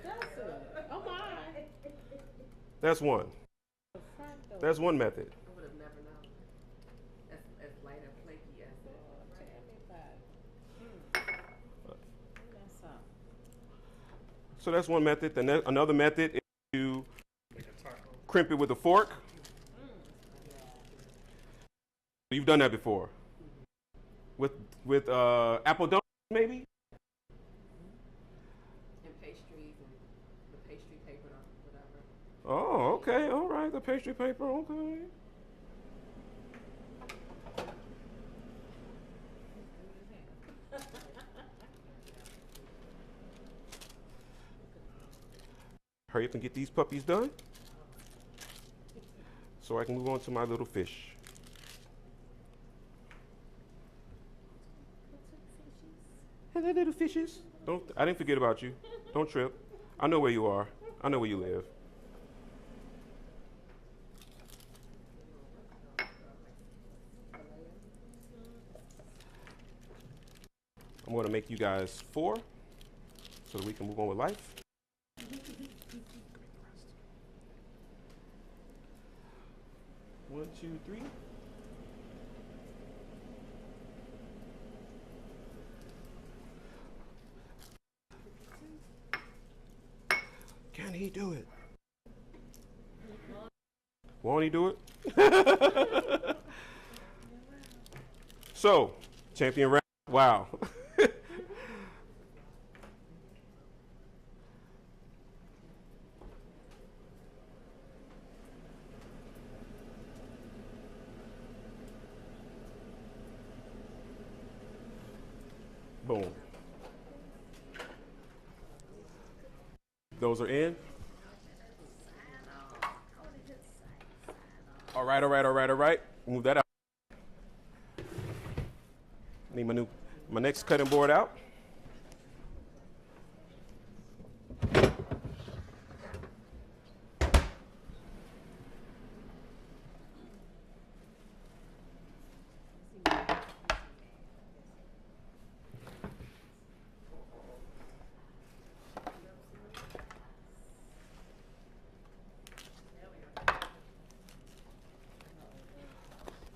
That's it. Oh my. That's one. That's one method. I would have never known. As light and flaky as it. That's up. So that's one method. Then another method is to Like a taco. crimp it with a fork. You've done that before. With apple donuts, maybe? And pastries and the pastry paper or whatever. Oh, okay. All right. The pastry paper. Okay. Hurry up and get these puppies done so I can move on to my little fish. Hello, little fishes. I didn't forget about you. Don't trip. I know where you are. I know where you live. I'm going to make you guys 4 so that we can move on with life. 1, 2, 3. Can he do it? Won't he do it? So, champion round. Wow. Boom. Those are in. All right, all right, all right, all right. Move that out. Need my next cutting board out.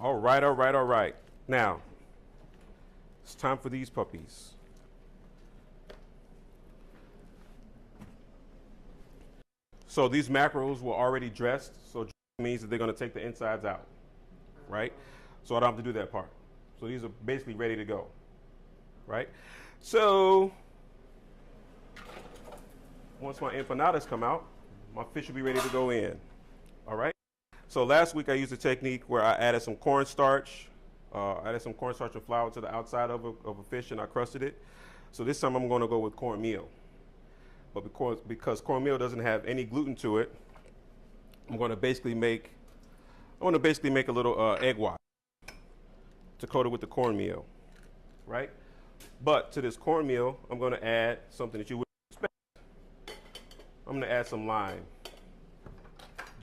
All right, all right, all right. Now, it's time for these puppies. So these macros were already dressed, so it means that they're going to take the insides out, right? So I don't have to do that part. So these are basically ready to go, right? So once my empanadas come out, my fish will be ready to go in, all right? So last week I used a technique where I added some cornstarch, and flour to the outside of a fish, and I crusted it. So this time I'm going to go with cornmeal. But because cornmeal doesn't have any gluten to it, I'm going to basically make a little egg white to coat it with the cornmeal, right? But to this cornmeal, I'm going to add something that you wouldn't expect. I'm going to add some lime,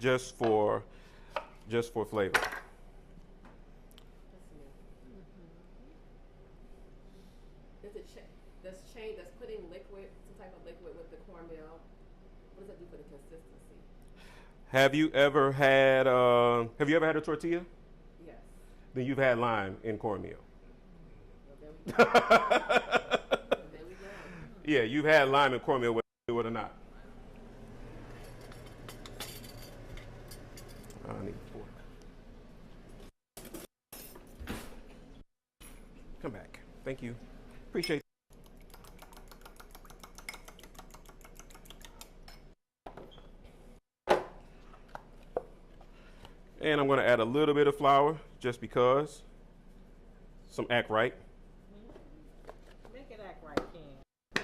just for flavor. That's putting liquid, some type of liquid with the cornmeal. What does that do for the consistency? Have you ever had a tortilla? Yes. Then you've had lime in cornmeal. Well, there we go. There we go. Yeah, you've had lime in cornmeal, whether you do it or not. I need a fork. Come back. Thank you. Appreciate it. And I'm going to add a little bit of flour, just because. Some act right. Make it act right, Ken.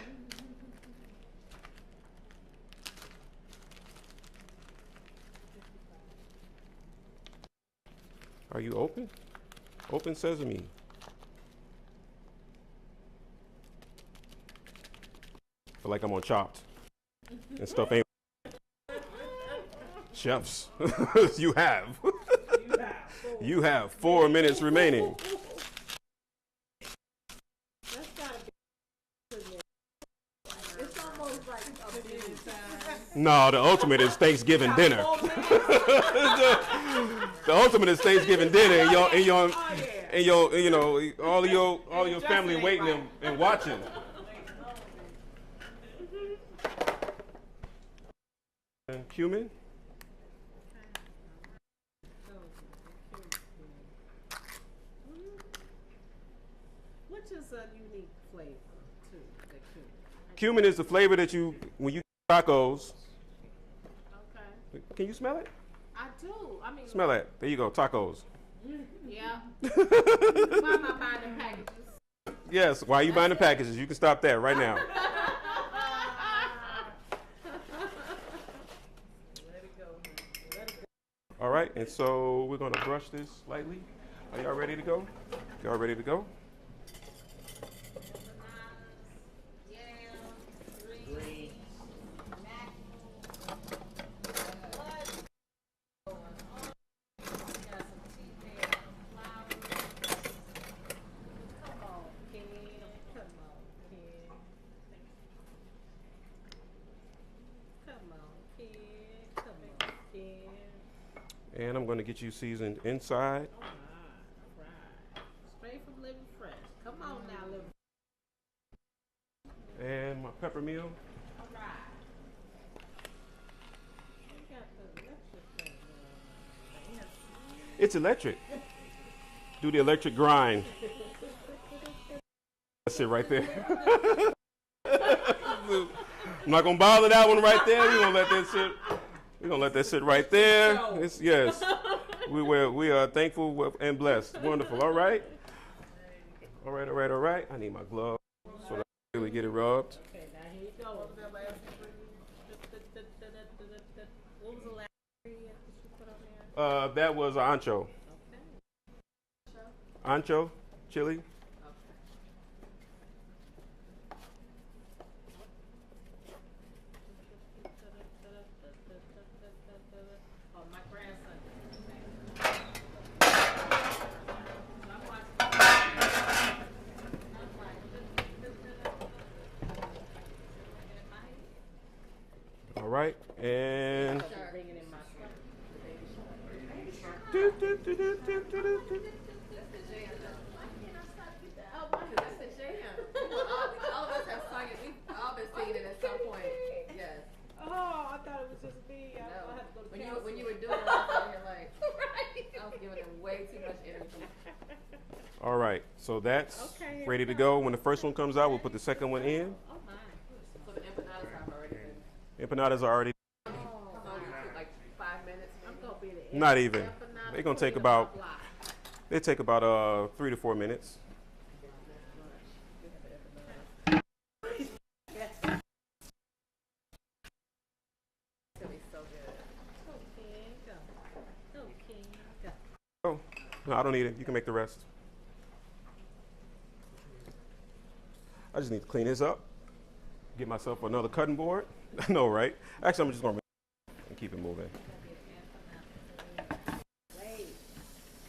Are you open? Open sesame. feel like I'm on Chopped. And stuff ain't. Chefs, you have. You have 4 minutes remaining. That's gotta be. It's almost like a billion times. No, the ultimate is Thanksgiving dinner. The ultimate is Thanksgiving dinner, and you know, all your family waiting and watching. And cumin. Which is a unique flavor too. The cumin. Cumin is the flavor that when you eat tacos. Okay. Can you smell it? I do. I mean. Smell that. There you go, tacos. Yeah. Why am I buying the packages? Yes, why are you buying the packages? You can stop that right now. Let it go. Let it go. All right, and so we're gonna brush this lightly. Are y'all ready to go? Y'all ready to go? And I'm going to get you seasoned inside. Right. Straight from Living Fresh. Come on now, Living And my pepper meal. All right. We got the electric thing going. It's electric. Do the electric grind. That's it right there. I'm not going to bother that one right there. We're going to let that sit. We're going to let that sit right there. Yes. We are thankful and blessed. Wonderful. All right. All right. I need my glove so that I really get it rubbed. Okay, now here you go. What was that last What was the last ingredient that you put on there? That was ancho. Okay. Ancho, chili. Oh, my grandson. All right, and. Bringing in my Oh, my goodness, that's a jam. All of us have sung it. We've all been singing it at some point. Yes. Oh, I thought it was just me. I No. had to go to When you were doing it, I was out here like, I was giving them way too much energy. All right, so that's Okay, here ready we to go. go. When the first one comes out, we'll put the second one in. Oh my. So the empanadas have already been. Empanadas are already So you took like 5 minutes. I'm gonna be the not even. empanada They're gonna take queen of about. my block. They take about 3 to 4 minutes. It's gonna be so good. Okay, go. Okay, go. Oh, no, I don't need it. You can make the rest. I just need to clean this up. Get myself another cutting board. I know, right? Actually, I'm just gonna and keep it moving. Wait.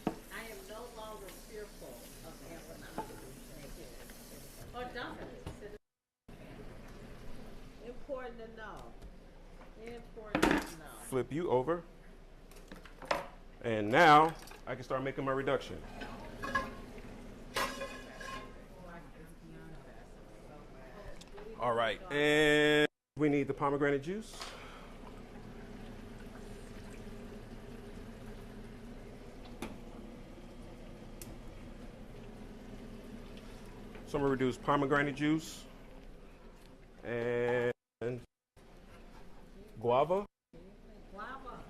I am no longer fearful of empanadas. Or dumplings. Important to know. Important to know. Flip you over. And now I can start making my reduction. All right, and we need the pomegranate juice. So I'm gonna reduce pomegranate juice and guava. Guava.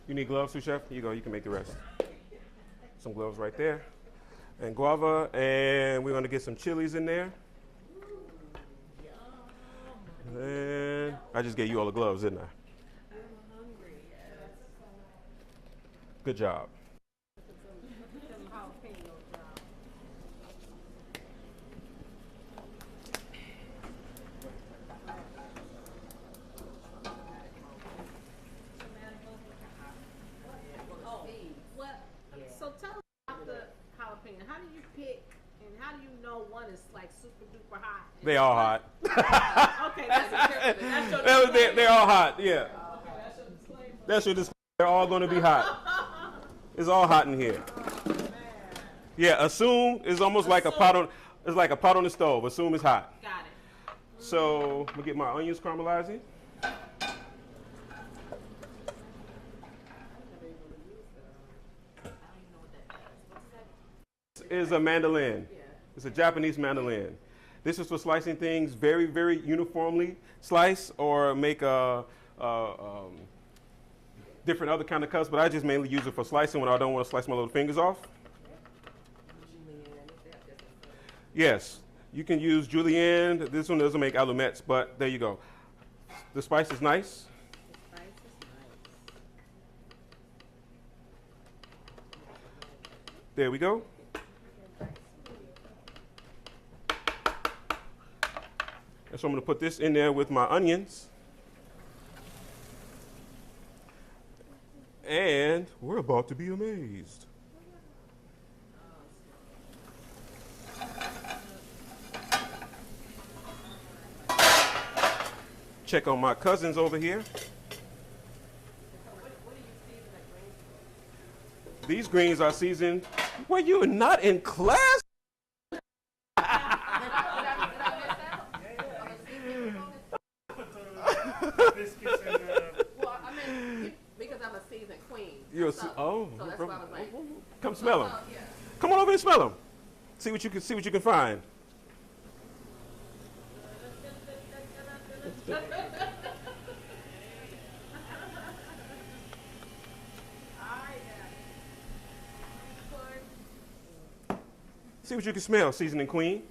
You need gloves too, Chef? Here you go, you can make the rest. Some gloves right there. And guava, and we're gonna get some chilies in there. And I just gave you all the gloves, didn't I? I'm hungry. Good job. Some jalapeno job. Oh, what? So tell us about the jalapeno. How do you pick and how do you know one is like super duper hot? and They all hot. Okay, that's your They're all hot, yeah. Okay, that's your disclaimer. That's your disclaimer. They're all going to be hot. It's all hot in here. Man. Yeah, assume is almost like a pot on. It's like a pot on the stove. Assume it's hot. Got it. So I'm gonna get my onions caramelizing. This is a mandolin. It's a Japanese mandolin. This is for slicing things very, very uniformly. Slice or make different other kind of cuts, but I just mainly use it for slicing when I don't want to slice my little fingers off. Yes, you can use julienne. This one doesn't make alumettes, but there you go. The spice is nice. The spice is nice. There we go. And so I'm going to put this in there with my onions. And we're about to be amazed. Check on my cousins over here. These greens are seasoned. Were you not in class? Biscuits and Well, I mean, because I'm a seasoned queen. You're a so, oh, so that's why I was like, come smell them. yeah. Come on over and smell them. See what you can find. See what you can smell, seasoning queen.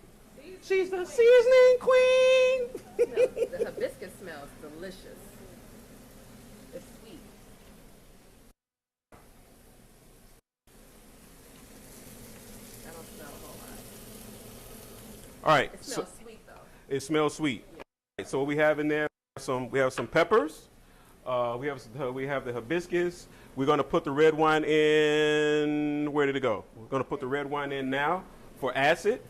She's the seasoning queen. The hibiscus smells delicious. It's sweet. I don't smell a whole lot. All right. It smells sweet though. It smells sweet. Right, so what we have in there, we have some peppers. We have the hibiscus. We're going to put the red wine in. Where did it go? We're going to put the red wine in now for acid.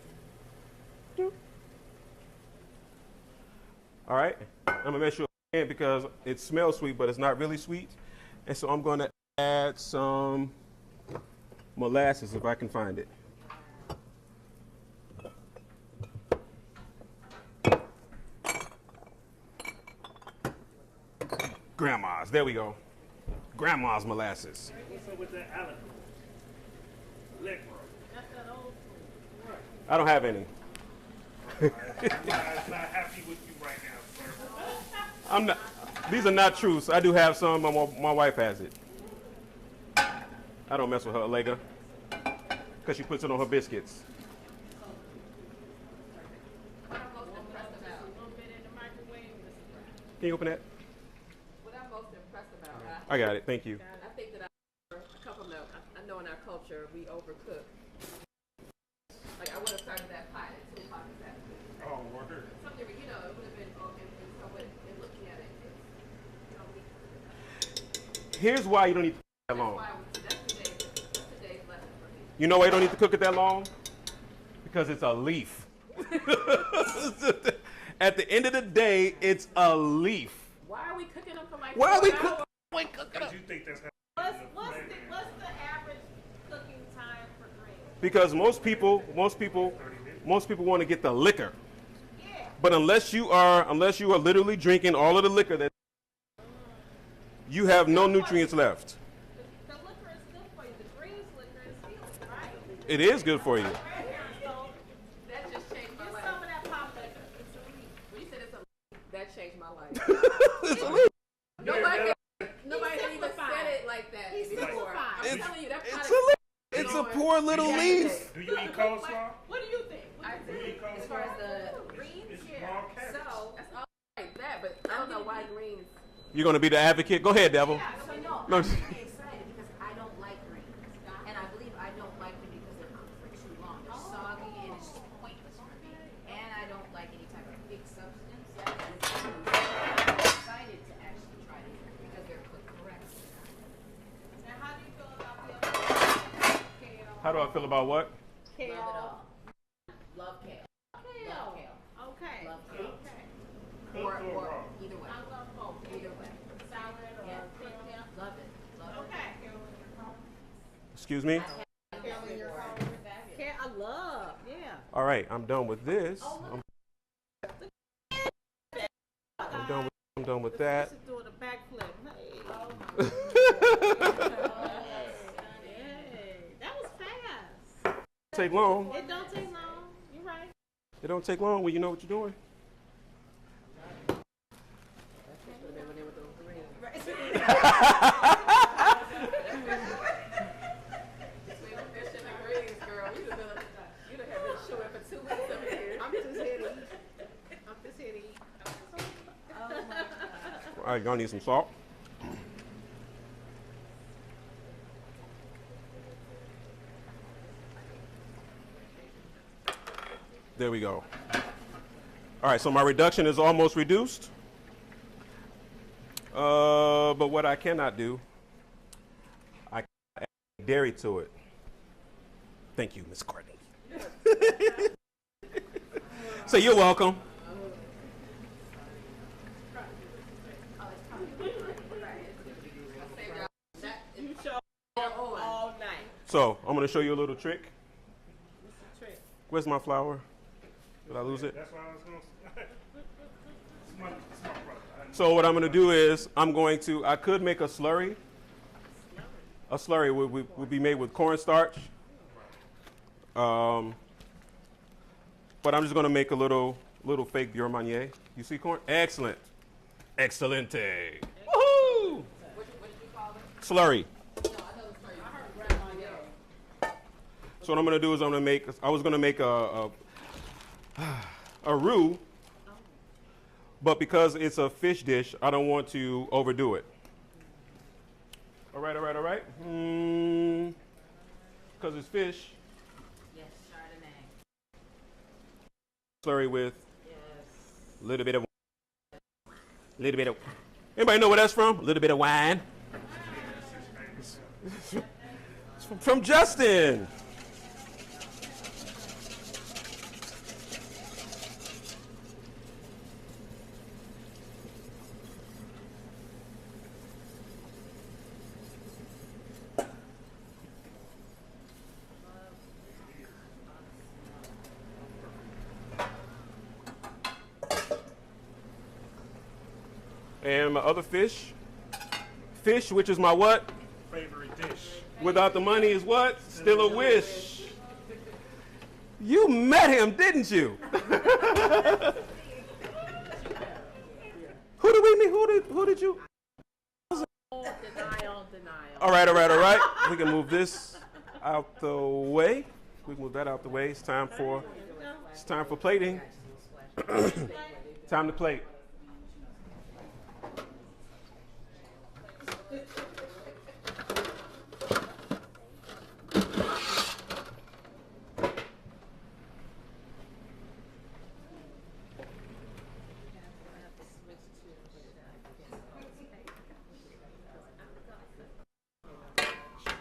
All right. I'm going to make sure again because it smells sweet, but it's not really sweet. And so I'm going to add some molasses if I can find it. Grandma's. There we go. Grandma's molasses. what's up with that Allen? Liquor. That's that old school. I don't have any. I'm not happy with you right now, sir. I'm not. These are not truths. I do have some. My wife has it. I don't mess with her, Lega, because she puts it on her biscuits. What I'm most impressed about, A little bit in the microwave. This is right. Can you open that? what I'm most impressed about, I got it. Thank you. I think that a couple of I know in our culture we overcook. Like I would have started that pot at 2 o'clock this afternoon. Oh, word. Something, it would have been open, and so in looking at it, it's, Here's why you don't need to cook that long. why that's today's lesson for me. You know why you don't need to cook it that long? Because it's a leaf. At the end of the day, it's a leaf. Why are we cooking them for like Why are we 4 cooking? hours? Because you think that's What's the average cooking time for greens? Because most people want to get the liquor. Yeah. But unless you are literally drinking all of the liquor that you have no nutrients left. The liquor is good for you. The greens liquor is healing, right? It is good for you. So That just changed my get life. some of that pop liquor. It's a leaf. When you said it's a that changed my life. It's a leaf. Nobody had even said it like that He before. simplified. I'm telling you, that It's product. a leaf. It's a poor little leaf. Do you eat coleslaw? What do you think? I Do you eat think as far as coleslaw? the greens, It's yeah. raw cabbage. So that's all right. That You're going to be the advocate? Go ahead, devil. So no, No. I'm really excited because I don't like greens. And I believe I don't like them because they're cooked for too long. They're soggy and it's just pointless for me. And I don't like any type of big substance. I'm excited to actually try these because they're cooked correctly. Now, how do you feel about the other kale? How do I feel about what? Love it all. Love kale. Love kale. Okay. Love kale. Okay. Or either way. I love both. Either way. Salad or Yeah. kale. Love it. Love it. Okay. Excuse me? Kale in your home. Kale, I love. Yeah. All right, I'm done with this. I'm done with that. She's doing a backflip. Hey. Hey. That was fast. Take long. It don't take long. You're right. It don't take long when you know what you're doing. All right, y'all need some salt. There we go. All right, so my reduction is almost reduced. But what I cannot do, I can add dairy to it. Thank you, Miss Courtney. So you're welcome. All night. So I'm going to show you a little trick. What's the trick? Where's my flour? Did I lose it? That's what I was going to say. Smart brother. So what I'm going to do is I could make a slurry. A slurry would be made with cornstarch. But I'm just going to make a little fake beurre Marnier. You see corn? Excellent. Excelente. Woohoo! What did you call it? Slurry. No, I know the story. I heard grandma yell. So what I'm going to do is I was going to make a roux, but because it's a fish dish, I don't want to overdo it. All right. Because it's fish. Yes, Chardonnay. Slurry with Yes. a little bit of. Anybody know where that's from? A little bit of wine. It's from Justin. And my other fish, which is my what? Favorite dish. Without the money is what? Still a wish. You met him, didn't you? Who did we meet? Who did you? Denial. All right. We can move this out the way. We can move that out the way. It's time for plating. Time to plate.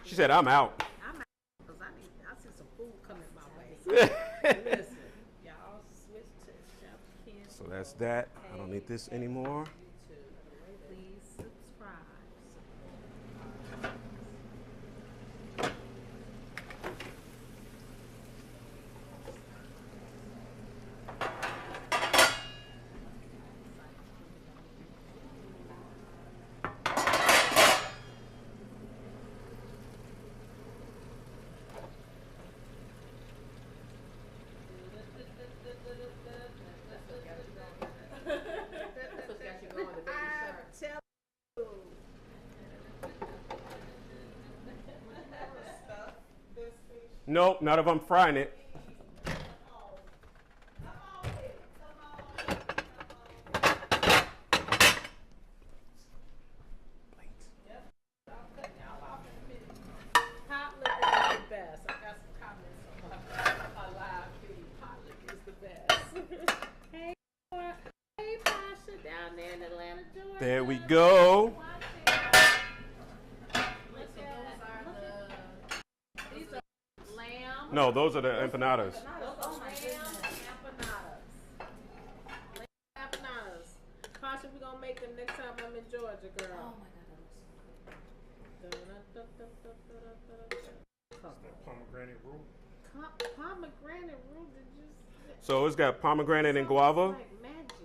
She said, I'm out. Because I see some food coming my way. Listen, y'all switch to Chef Ken. So that's that. I don't need this anymore. Please subscribe. That's what's got you going, the baby shark. Nope, not if I'm frying it. There we go. These are lamb. No, those are the empanadas. Those are lamb empanadas. Lamb empanadas. Pasha, we're gonna make them next time I'm in Georgia, Oh girl. my god, That pomegranate root. Pomegranate root, did you say? So it's got pomegranate and guava. Like magic.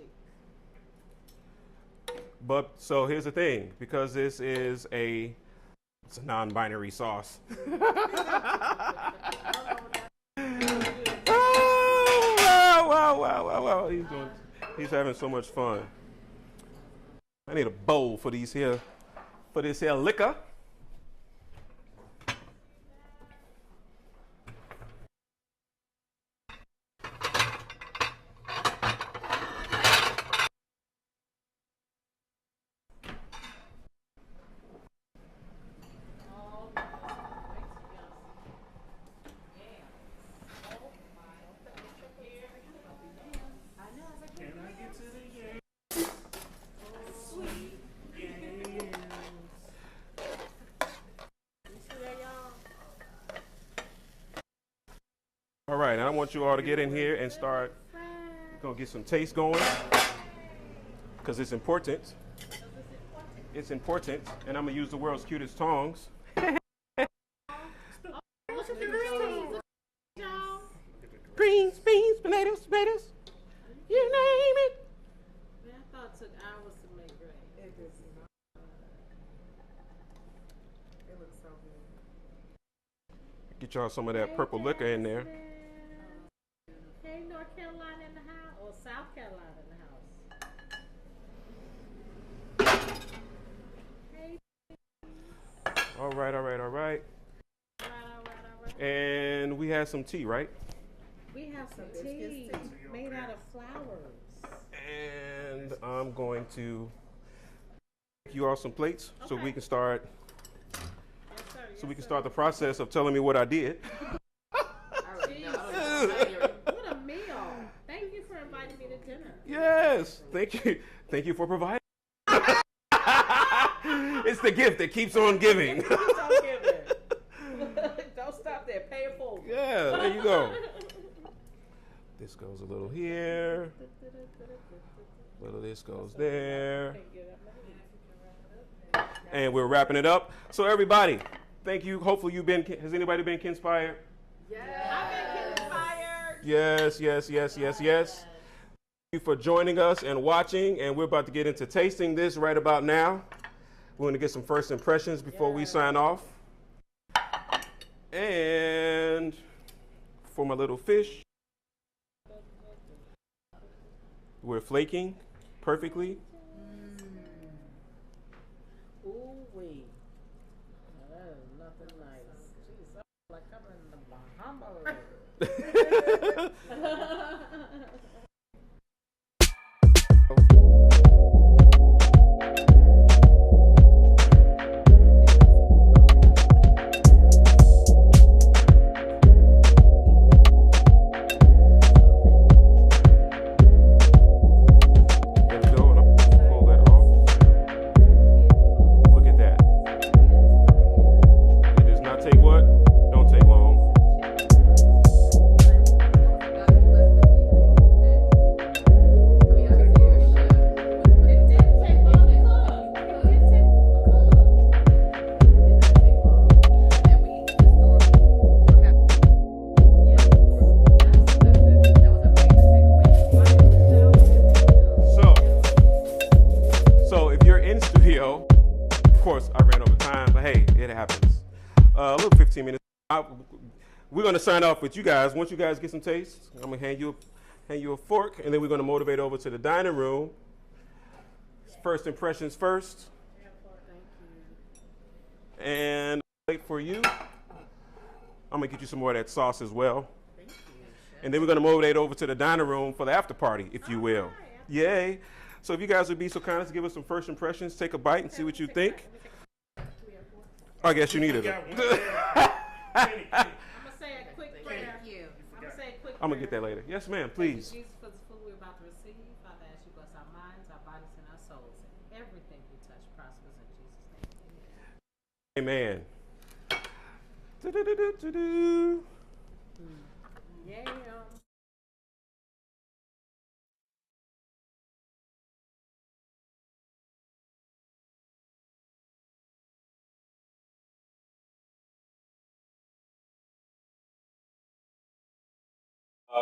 But so here's the thing, because this is it's a non-binary sauce. Wow. He's having so much fun. I need a bowl for this here liquor. All right, and I want you all to get in here and start. We're gonna get some taste going because it's important. It's important, and I'm gonna use the world's cutest tongs. Greens, beans, potatoes, you name it. Man, I thought it took hours to make gravy. It does not. It looks so good. Get y'all some of that purple liquor in there. Hey, North Carolina in the house, or South Carolina in the house. Hey. All right. All right. And we have some tea, right? We have some tea made out of flowers. And I'm going to make you all some plates so we Okay. can start. Yes, sir. So we can start the process of telling me what I did. What a meal! Thank you for inviting me to dinner. Yes, thank you for providing. It's the gift that keeps on giving. Don't give it. Don't stop there. Pay it forward. Yeah, there you go. This goes a little here. A little of this goes there. And we're wrapping it up. So everybody, thank you. Hopefully has anybody been inspired? I've been inspired. Yes. Thank you for joining us and watching. And we're about to get into tasting this right about now. We're going to get some first impressions before we sign off. And for my little fish, we're flaking perfectly. Ooh wee. That is nothing nice. Jeez, I'm like coming in the Bahamas. There we go, and I'll pull that off. Look at that. It does not take what? Don't take long. So if you're in studio, of course I ran over time, but hey, it happens. A little 15 minutes. We're gonna sign off with you guys. Once you guys get some taste, I'm gonna hand you a fork, and then we're gonna motivate over to the dining room. First impressions first. And wait for you. I'm gonna get you some more of that sauce as well. And then we're gonna motivate over to the dining room for the after party, if you will. Yay. So if you guys would be so kind as to give us some first impressions, take a bite and see what you think. I guess you needed it. I'm gonna say a quick prayer. I'm gonna get that later. Yes, ma'am, please. Jesus, for the food we're about to receive, Father, as you bless our minds, our bodies, and our souls, and everything Amen. Do-do-do-do-do-do. Yeah.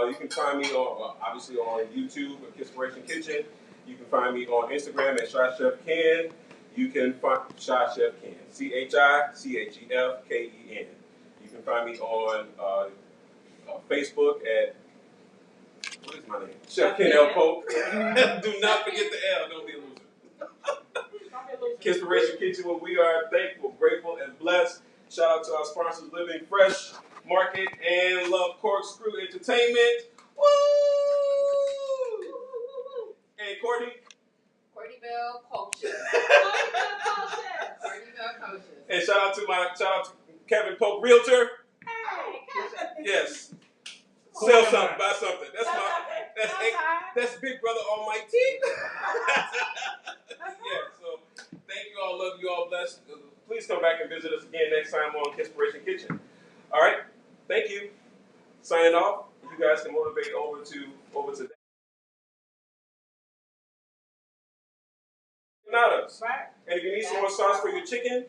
You can find me on obviously on YouTube at Kisspiration Kitchen. You can find me on Instagram at Shy Chef Ken. You can find Shy Chef Ken, ChiChefKen. You can find me on Facebook at, what is my name? Chef Ken L. Polk. Do not forget the L. Don't be a loser. Kisspiration Kitchen, where we are thankful, grateful, and blessed. Shout out to our sponsors, Living Fresh Market and Love Corkscrew Entertainment. Woo! And Courtney. Courtney Bell Coaches. Courtney Bell Coaches. And shout out to Kevin Polk, Realtor. Yes. Sell something, buy something. That's Big Brother Almighty. Yeah, so thank you all, love you all, bless. Please come back and visit us again next time on Kisspiration Kitchen. All right, thank you. Signing off. You guys can motivate over to empanadas. Right. And if you need some more sauce for your chicken,